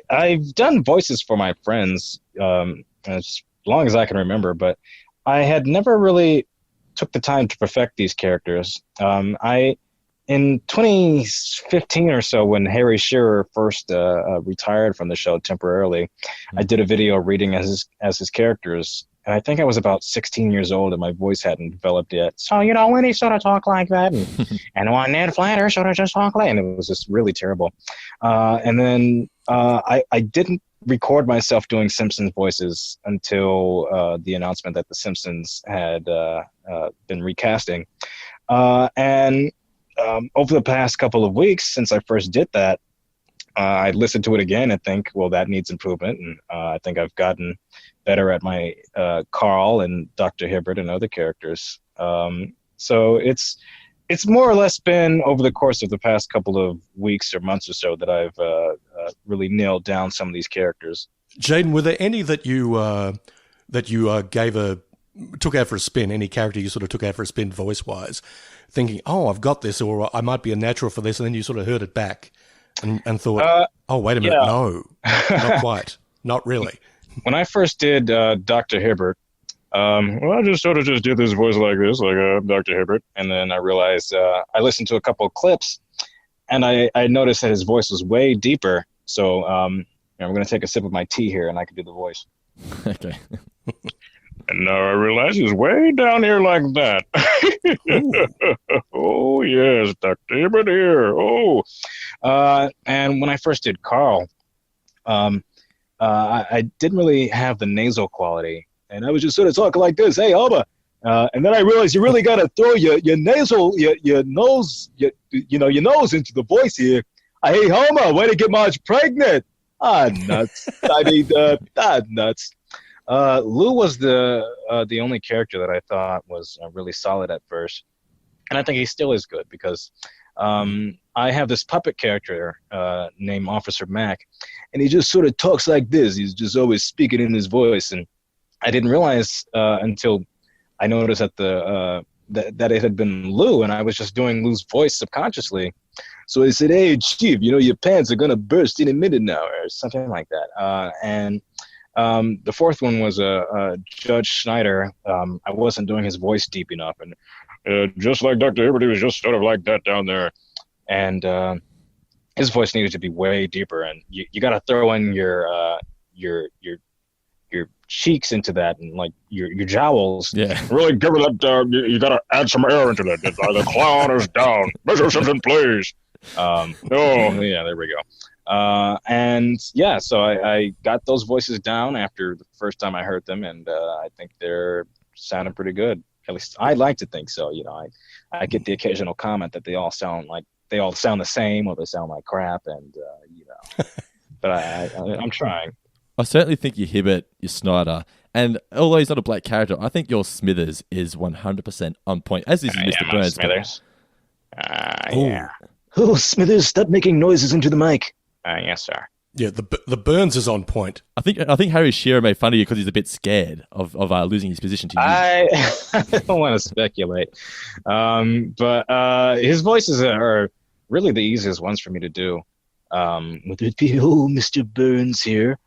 Speaker 9: I've done voices for my friends as long as I can remember, but I had never really took the time to perfect these characters. In 2015 or so, when Harry Shearer first retired from the show temporarily, I did a video reading as his characters. And I think I was about 16 years old and my voice hadn't developed yet. So, when he sort of talked like that, and when Ned Flanders sort of just talked like, and it was just really terrible. And then I didn't record myself doing Simpsons voices until the announcement that The Simpsons had been recasting. And over the past couple of weeks since I first did that, I listened to it again and think, well, that needs improvement. And I think I've gotten better at my Carl and Dr. Hibbert and other characters. So it's more or less been over the course of the past couple of weeks or months or so that I've really nailed down some of these characters.
Speaker 8: Jaden, were there any that you took out for a spin? Any character you sort of took out for a spin voice-wise, thinking, "Oh, I've got this," or "I might be a natural for this," and then you sort of heard it back and thought, "Oh, wait a minute, no, not quite, not really."
Speaker 9: When I first did Dr. Hibbert, well, I just did this voice like this, like Dr. Hibbert, and then I realized I listened to a couple of clips, and I noticed that his voice was way deeper. So I'm going to take a sip of my tea here, and I can do the voice.
Speaker 7: Okay.
Speaker 18: And now I realize he's way down here like that. Oh, yes, Dr. Hibbert here. Oh.
Speaker 9: And when I first did Carl, I didn't really have the nasal quality. And I was just sort of talking like this, "Hey, Alba." And then I realized you really got to throw your nasal, your nose, your nose into the voice here. "Hey, Homer, way to get Marge pregnant." Nuts. I mean, nuts. Lou was the only character that I thought was really solid at first, and I think he still is good because I have this puppet character named Officer Mac, and he just sort of talks like this. He's just always speaking in his voice, and I didn't realize until I noticed that that it had been Lou, and I was just doing Lou's voice subconsciously. So he said, "Hey, Chief, your pants are gonna burst in a minute now," or something like that. And the fourth one was Judge Schneider. I wasn't doing his voice deep enough, and just like Dr. Hibbert, he was just sort of like that down there. And his voice needed to be way deeper, and you got to throw in your cheeks into that, and like your jowls.
Speaker 7: Yeah.
Speaker 18: Really give it that. You got to add some air into that. The clown is down. Mr. Simpson, please.
Speaker 9: Oh, yeah, there we go. And yeah, so I got those voices down after the first time I heard them, and I think they're sounding pretty good. At least I like to think so. I get the occasional comment that they all sound the same, or they sound like crap, and but I'm trying.
Speaker 7: I certainly think your Hibbert, your Snyder, and although he's not a black character, I think your Smithers is 100% on point, as is Mr. Burns.
Speaker 9: Smithers. Yeah. Oh, Smithers, stop making noises into the mic. Yes, sir.
Speaker 8: Yeah, the Burns is on point.
Speaker 7: I think Harry Shearer made fun of you because he's a bit scared of losing his position to you.
Speaker 9: I don't want to speculate, but his voices are really the easiest ones for me to do. Would it be Mr. Burns here?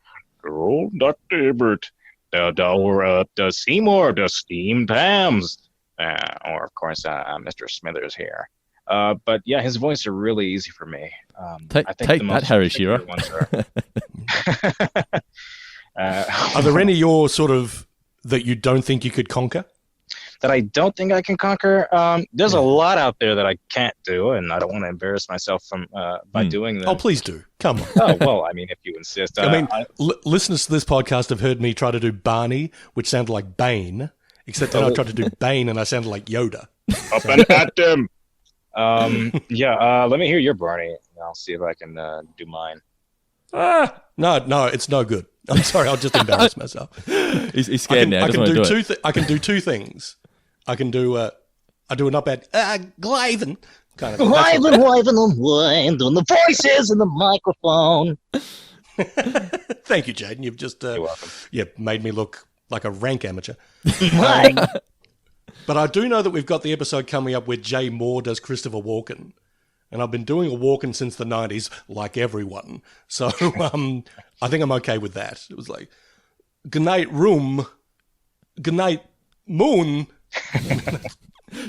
Speaker 18: Oh, Dr. Hibbert. The Seymour, the steamed hams.
Speaker 9: Or, of course, Mr. Smithers here. But yeah, his voice are really easy for me.
Speaker 7: Take that, Harry Shearer.
Speaker 8: Are there any your sort of that you don't think you could conquer?
Speaker 9: That I don't think I can conquer? There's a lot out there that I can't do, and I don't want to embarrass myself by doing them.
Speaker 8: Oh, please do. Come on.
Speaker 9: Oh, well, I mean, if you insist.
Speaker 8: Listeners to this podcast have heard me try to do Barney, which sounded like Bane, except then I tried to do Bane and I sounded like Yoda.
Speaker 18: Up and at them.
Speaker 9: Let me hear your Barney, and I'll see if I can do mine.
Speaker 8: No, it's no good. I'm sorry, I'll just embarrass myself.
Speaker 7: He's scared now.
Speaker 8: I can do two things. I do an up-ad Glyven kind of.
Speaker 16: Glyven on the voices in the microphone.
Speaker 8: Thank you, Jaden. You've just
Speaker 9: You're welcome.
Speaker 8: Made me look like a rank amateur.
Speaker 16: Right.
Speaker 8: But I do know that we've got the episode coming up where Jay Moore does Christopher Walken. And I've been doing a Walken since the 90s, like everyone. So I think I'm okay with that. It was like, good night, room. Good night, moon.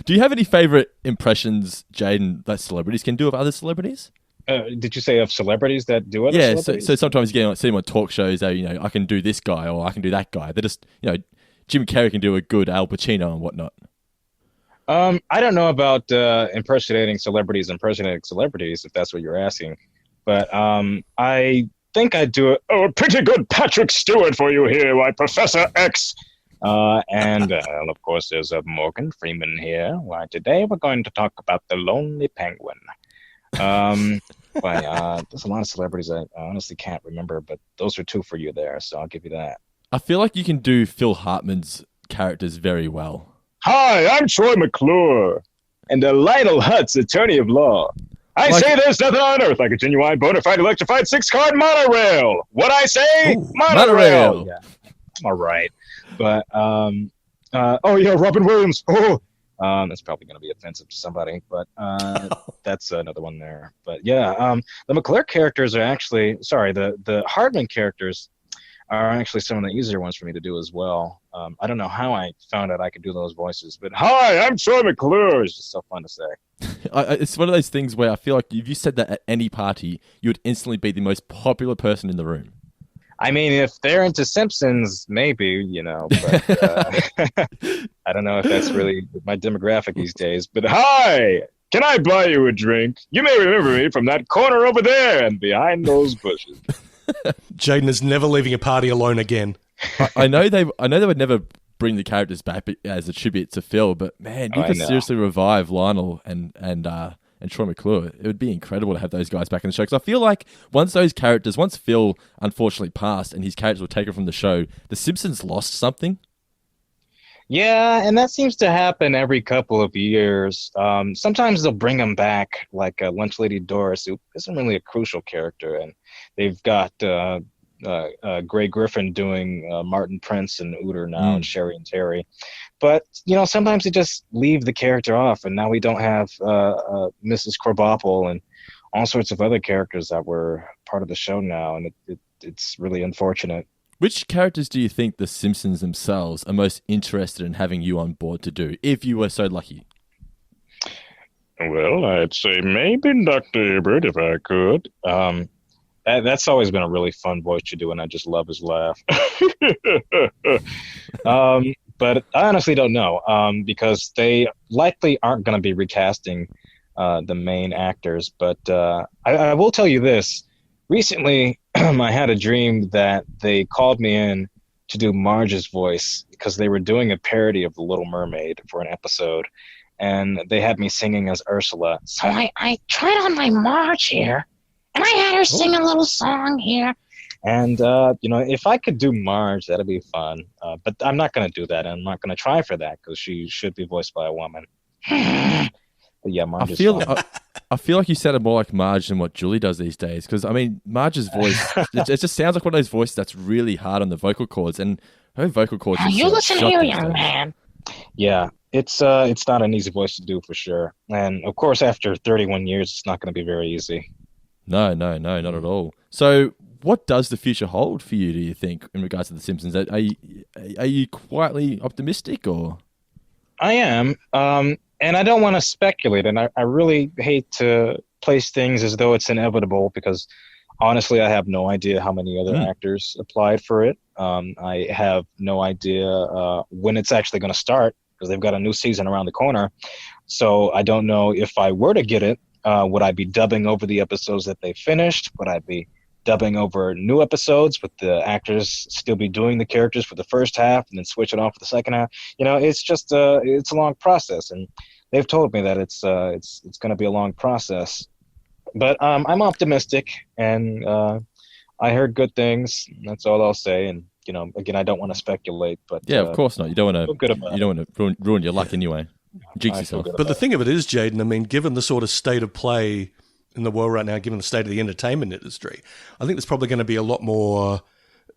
Speaker 7: Do you have any favourite impressions, Jaden, that celebrities can do of other celebrities?
Speaker 9: Did you say of celebrities that do other celebrities?
Speaker 7: So sometimes you see them on talk shows, I can do this guy or I can do that guy. They're just, Jim Carrey can do a good Al Pacino and whatnot.
Speaker 9: I don't know about impersonating celebrities, if that's what you're asking. But I think I do a pretty good Patrick Stewart for you here, why Professor X. And of course, there's Morgan Freeman here. Why today we're going to talk about the Lonely Penguin. There's a lot of celebrities I honestly can't remember, but those are two for you there, so I'll give you that.
Speaker 7: I feel like you can do Phil Hartman's characters very well.
Speaker 18: Hi, I'm Troy McClure, and Lionel Hutz, attorney of law. I say there's nothing on earth like a genuine, bona fide, electrified 6-card monorail. What I say?
Speaker 7: Ooh,
Speaker 18: monorail.
Speaker 9: Yeah, all right. But Robin Williams. Oh, that's probably going to be offensive to somebody, but that's another one there. But yeah, the McClure characters are actually the Hartman characters are actually some of the easier ones for me to do as well. I don't know how I found out I could do those voices, but hi, I'm Troy McClure. It's just so fun to say.
Speaker 7: It's one of those things where I feel like if you said that at any party, you would instantly be the most popular person in the room.
Speaker 9: I mean, if they're into Simpsons, maybe, but I don't know if that's really my demographic these days. But
Speaker 18: hi, can I buy you a drink? You may remember me from that corner over there and behind those bushes.
Speaker 8: Jaden is never leaving a party alone again.
Speaker 7: I know they would never bring the characters back as a tribute to Phil, but man, you could seriously revive Lionel and Troy McClure. It would be incredible to have those guys back in the show. Because I feel like once Phil unfortunately passed and his characters were taken from the show, The Simpsons lost something.
Speaker 9: Yeah, and that seems to happen every couple of years. Sometimes they'll bring them back, like Lunch Lady Doris, who isn't really a crucial character, and they've got Gray Griffin doing Martin Prince and Uter now, and Sherry and Terry. But, sometimes they just leave the character off, and now we don't have Mrs. Krabappel and all sorts of other characters that were part of the show now, and it's really unfortunate.
Speaker 7: Which characters do you think The Simpsons themselves are most interested in having you on board to do, if you were so lucky?
Speaker 18: Well, I'd say maybe Dr. Ebert, if I could.
Speaker 9: That's always been a really fun voice to do, and I just love his laugh. But I honestly don't know, because they likely aren't going to be recasting the main actors. But I will tell you this. Recently, I had a dream that they called me in to do Marge's voice because they were doing a parody of The Little Mermaid for an episode, and they had me singing as Ursula. So I tried on my Marge here, and I had her sing a little song here. And, if I could do Marge, that'd be fun. But I'm not going to do that, and I'm not going to try for that because she should be voiced by a woman. But yeah, Marge is fun.
Speaker 7: I feel like you sounded more like Marge than what Julie does these days. Because, I mean, Marge's voice, it just sounds like one of those voices that's really hard on the vocal cords. And her vocal cords are
Speaker 9: you listen here, young man. Yeah, it's not an easy voice to do for sure. And, of course, after 31 years, it's not going to be very easy.
Speaker 7: No, not at all. So what does the future hold for you, do you think, in regards to The Simpsons? Are you quietly optimistic, or?
Speaker 9: I am. And I don't want to speculate, and I really hate to place things as though it's inevitable because, honestly, I have no idea how many other actors applied for it. I have no idea when it's actually going to start because they've got a new season around the corner. So I don't know if I were to get it, would I be dubbing over the episodes that they finished? Would I be dubbing over new episodes with the actors still be doing the characters for the first half and then switch it on for the second half? It's just it's a long process, and they've told me that it's going to be a long process. But I'm optimistic, and I heard good things. That's all I'll say. And again, I don't want to speculate, but
Speaker 7: yeah, of course not. You don't want to ruin your luck anyway. Jinx yourself.
Speaker 8: But the thing of it is, Jaden, I mean, given the sort of state of play in the world right now, given the state of the entertainment industry, I think there's probably going to be a lot more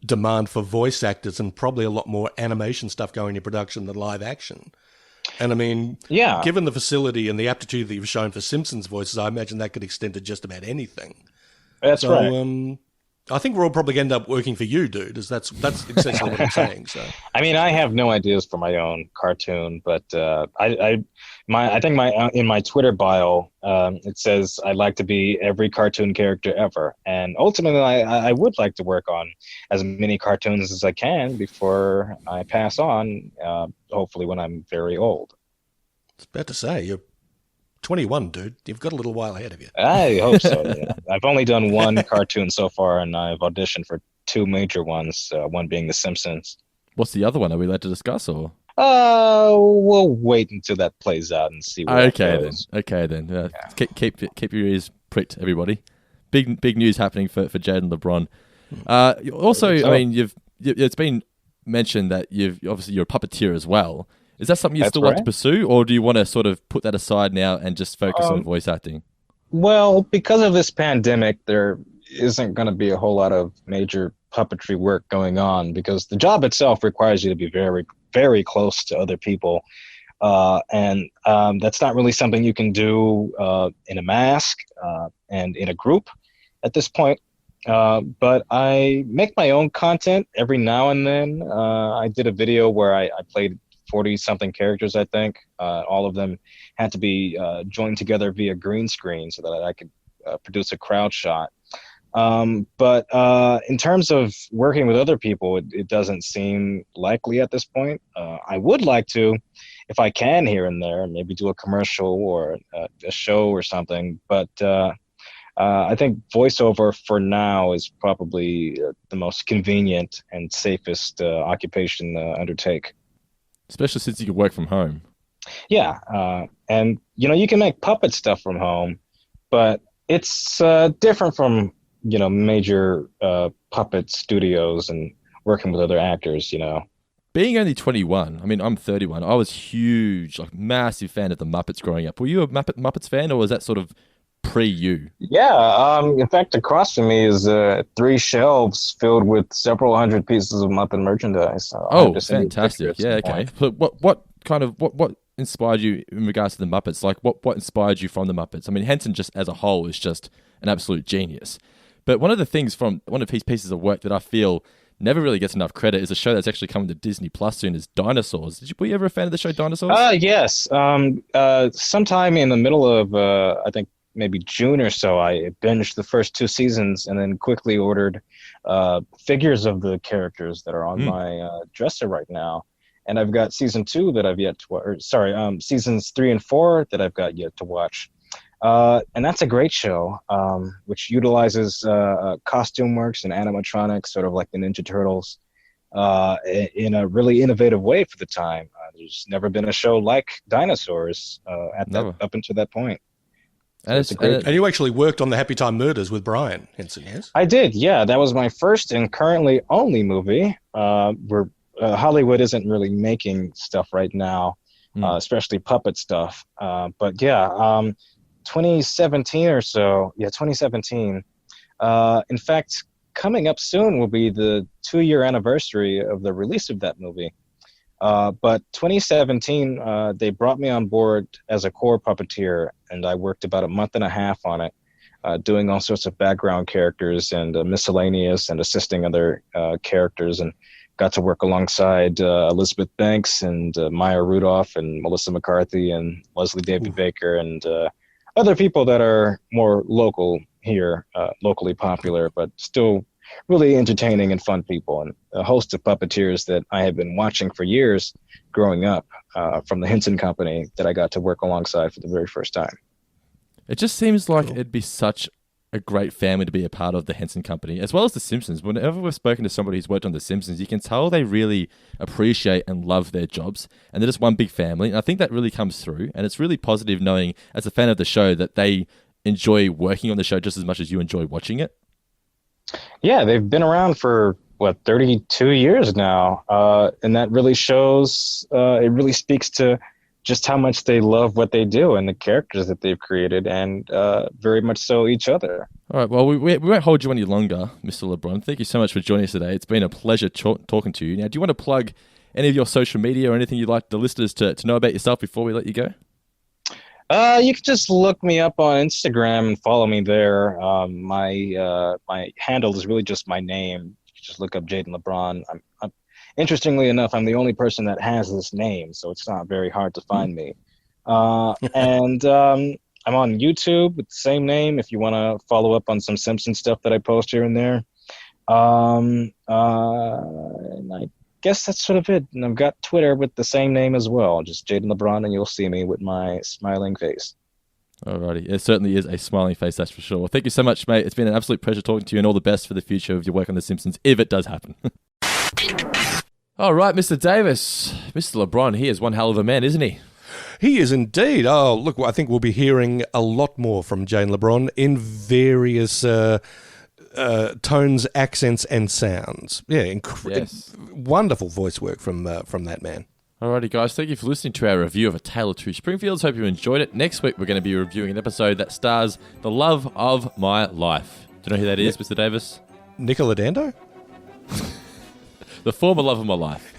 Speaker 8: demand for voice actors and probably a lot more animation stuff going into production than live action. And I mean, given the facility and the aptitude that you've shown for Simpsons voices, I imagine that could extend to just about anything.
Speaker 9: That's right.
Speaker 8: I think we'll probably end up working for you, dude. That's essentially what I'm saying. So,
Speaker 9: I mean, I have no ideas for my own cartoon, but I think in my Twitter bio it says I'd like to be every cartoon character ever, and ultimately I would like to work on as many cartoons as I can before I pass on. Hopefully, when I'm very old.
Speaker 8: It's bad to say you're 21, dude. You've got a little while ahead of you.
Speaker 9: I hope so, yeah. I've only done one cartoon so far, and I've auditioned for two major ones, one being The Simpsons.
Speaker 7: What's the other one? Are we allowed to discuss, or?
Speaker 9: We'll wait until that plays out and see where it goes.
Speaker 7: Okay, then. Keep your ears pricked, everybody. big news happening for Jade and LeBron. Also, I mean, it's been mentioned that you're a puppeteer as well. Is that something you still like to pursue, or do you want to sort of put that aside now and just focus on voice acting?
Speaker 9: Well, because of this pandemic, there isn't going to be a whole lot of major puppetry work going on because the job itself requires you to be very, very close to other people. And that's not really something you can do in a mask and in a group at this point. But I make my own content every now and then. I did a video where I played 40-something characters, I think. All of them had to be joined together via green screen so that I could produce a crowd shot. But in terms of working with other people, it doesn't seem likely at this point. I would like to, if I can here and there, maybe do a commercial or a show or something. But I think voiceover for now is probably the most convenient and safest occupation to undertake.
Speaker 7: Especially since you can work from home.
Speaker 9: Yeah. And, you can make puppet stuff from home, but it's different from major puppet studios and working with other actors,
Speaker 7: Being only 21, I mean, I'm 31. I was huge, massive fan of the Muppets growing up. Were you a Muppets fan, or was that sort of pre-you?
Speaker 9: Yeah. In fact, across from me is 3 shelves filled with several hundred pieces of Muppet merchandise.
Speaker 7: Fantastic! Yeah, okay. But what inspired you in regards to the Muppets? Like, what inspired you from the Muppets? I mean, Henson just as a whole is just an absolute genius. But one of the things from one of his pieces of work that I feel never really gets enough credit is a show that's actually coming to Disney Plus soon is Dinosaurs. Were you ever a fan of the show Dinosaurs?
Speaker 9: Yes. Sometime in the middle of, I think, maybe June or so, I binged the first 2 seasons and then quickly ordered figures of the characters that are on my dresser right now. And I've got season 2 that I've yet to watch. Seasons 3 and 4 that I've got yet to watch. And that's a great show, which utilizes costume works and animatronics, sort of like the Ninja Turtles, in a really innovative way for the time. There's never been a show like Dinosaurs up until that point.
Speaker 8: And you actually worked on the Happy Time Murders with Brian Henson, yes?
Speaker 9: I did, yeah. That was my first and currently only movie. Where Hollywood isn't really making stuff right now, especially puppet stuff. But yeah, 2017 or so. Yeah, 2017. In fact, coming up soon will be the 2-year anniversary of the release of that movie. But 2017, they brought me on board as a core puppeteer, and I worked about a month and a half on it, doing all sorts of background characters and miscellaneous and assisting other characters, and got to work alongside Elizabeth Banks and Maya Rudolph and Melissa McCarthy and Leslie David Baker and other people that are more local here, locally popular, but still really entertaining and fun people, and a host of puppeteers that I have been watching for years growing up from the Henson Company that I got to work alongside for the very first time.
Speaker 7: It just seems like it'd be such a great family to be a part of the Henson Company, as well as the Simpsons. Whenever we've spoken to somebody who's worked on the Simpsons, you can tell they really appreciate and love their jobs, and they're just one big family. And I think that really comes through, and it's really positive knowing, as a fan of the show, that they enjoy working on the show just as much as you enjoy watching it.
Speaker 9: Yeah, they've been around for, 32 years now, and that really shows, it really speaks to just how much they love what they do and the characters that they've created, and very much so each other.
Speaker 7: All right, well, we won't hold you any longer, Mr. LeBron. Thank you so much for joining us today. It's been a pleasure talking to you. Now, do you want to plug any of your social media or anything you'd like the listeners to know about yourself before we let you go?
Speaker 9: You can just look me up on Instagram and follow me there. My handle is really just my name. You just look up Jaden LeBron. Interestingly enough, I'm the only person that has this name, so it's not very hard to find me. And I'm on YouTube with the same name if you want to follow up on some Simpsons stuff that I post here and there. And I guess that's sort of it. And I've got Twitter with the same name as well, just Jaden LeBron, and you'll see me with my smiling face.
Speaker 7: Alrighty, it certainly is a smiling face, that's for sure. Well, thank you so much, mate. It's been an absolute pleasure talking to you, and all the best for the future of your work on The Simpsons, if it does happen. All right, Mr. Davis. Mr. LeBron, he is one hell of a man, isn't he?
Speaker 8: He is indeed. Oh, look, I think we'll be hearing a lot more from Jane LeBron in various tones, accents, and sounds. Yeah, wonderful voice work from that man.
Speaker 7: Alrighty, guys, thank you for listening to our review of A Tale of Two Springfields. Hope you enjoyed it. Next week, we're going to be reviewing an episode that stars the love of my life. Do you know who that is, Mr. Davis?
Speaker 8: Nicola Dando?
Speaker 7: The former love of my life.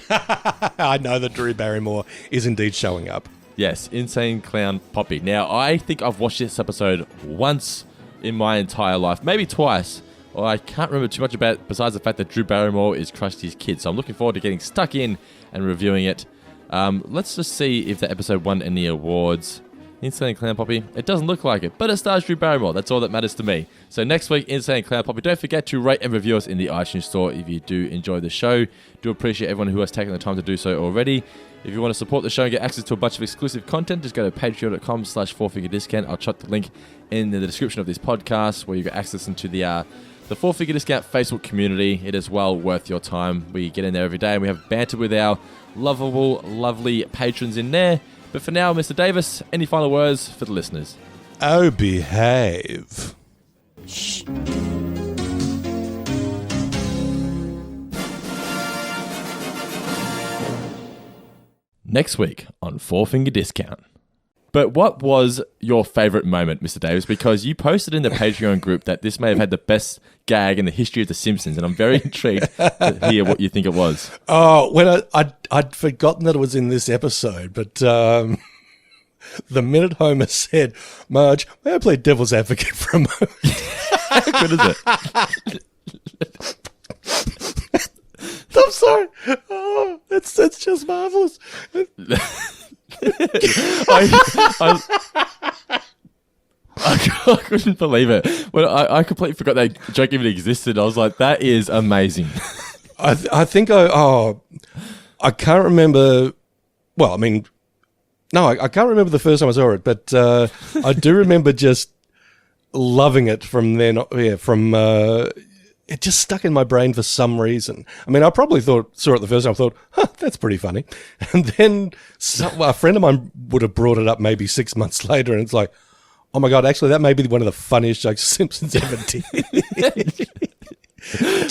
Speaker 8: I know that Drew Barrymore is indeed showing up.
Speaker 7: Yes, Insane Clown Poppy. Now, I think I've watched this episode once in my entire life, maybe twice. Well, I can't remember too much about it besides the fact that Drew Barrymore is Krusty's kid. So I'm looking forward to getting stuck in and reviewing it. Let's just see if the episode won any awards. Insane Clown Poppy. It doesn't look like it, but it stars Drew Barrymore. That's all that matters to me. So next week, Insane Clown Poppy. Don't forget to rate and review us in the iTunes store if you do enjoy the show. Do appreciate everyone who has taken the time to do so already. If you want to support the show and get access to a bunch of exclusive content, just go to patreon.com/4figure-discount. I'll chuck the link in the description of this podcast where you get access into the 4-Figure Discount Facebook community. It is well worth your time. We get in there every day and we have banter with our lovable, lovely patrons in there. But for now, Mr. Davis, any final words for the listeners?
Speaker 8: Oh, behave.
Speaker 7: Shh. Next week on 4-Finger Discount. But what was your favourite moment, Mr. Davis? Because you posted in the Patreon group that this may have had the best gag in the history of The Simpsons, and I'm very intrigued to hear what you think it was.
Speaker 8: Oh, when I'd forgotten that it was in this episode, but the minute Homer said, "Marge, may I play devil's advocate for a moment?"
Speaker 7: How good is it?
Speaker 8: I'm sorry. Oh, that's just marvellous.
Speaker 7: I couldn't believe it. Well, I completely forgot that joke even existed. I was like, that is amazing.
Speaker 8: I think I can't remember. Well, I mean, no, I can't remember the first time I saw it, but I do remember just loving it from then. Yeah, it just stuck in my brain for some reason. I mean, I probably saw it the first time. I thought, that's pretty funny. And then a friend of mine would have brought it up maybe 6 months later, and it's like, oh my God, actually, that may be one of the funniest jokes Simpsons ever did.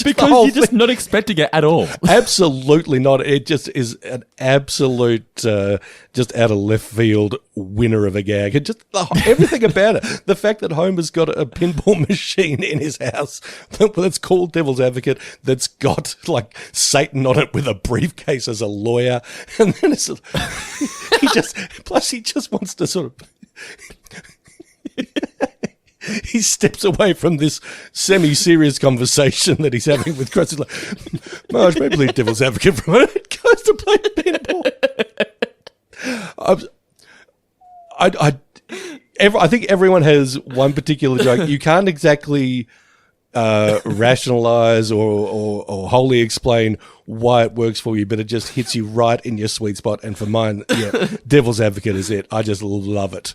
Speaker 7: Because you're just not expecting it at all.
Speaker 8: Absolutely not. It just is an absolute, just out of left field winner of a gag. And just everything about it. The fact that Homer's got a pinball machine in his house that's called Devil's Advocate, that's got like Satan on it with a briefcase as a lawyer. And then he just wants to sort of... He steps away from this semi-serious conversation that he's having with Krusty. Like, Marge, maybe leave devil's advocate for a minute. Goes to play pinball. I think everyone has one particular joke. You can't exactly rationalize or wholly explain why it works for you, but it just hits you right in your sweet spot. And for mine, yeah, devil's advocate is it. I just love it.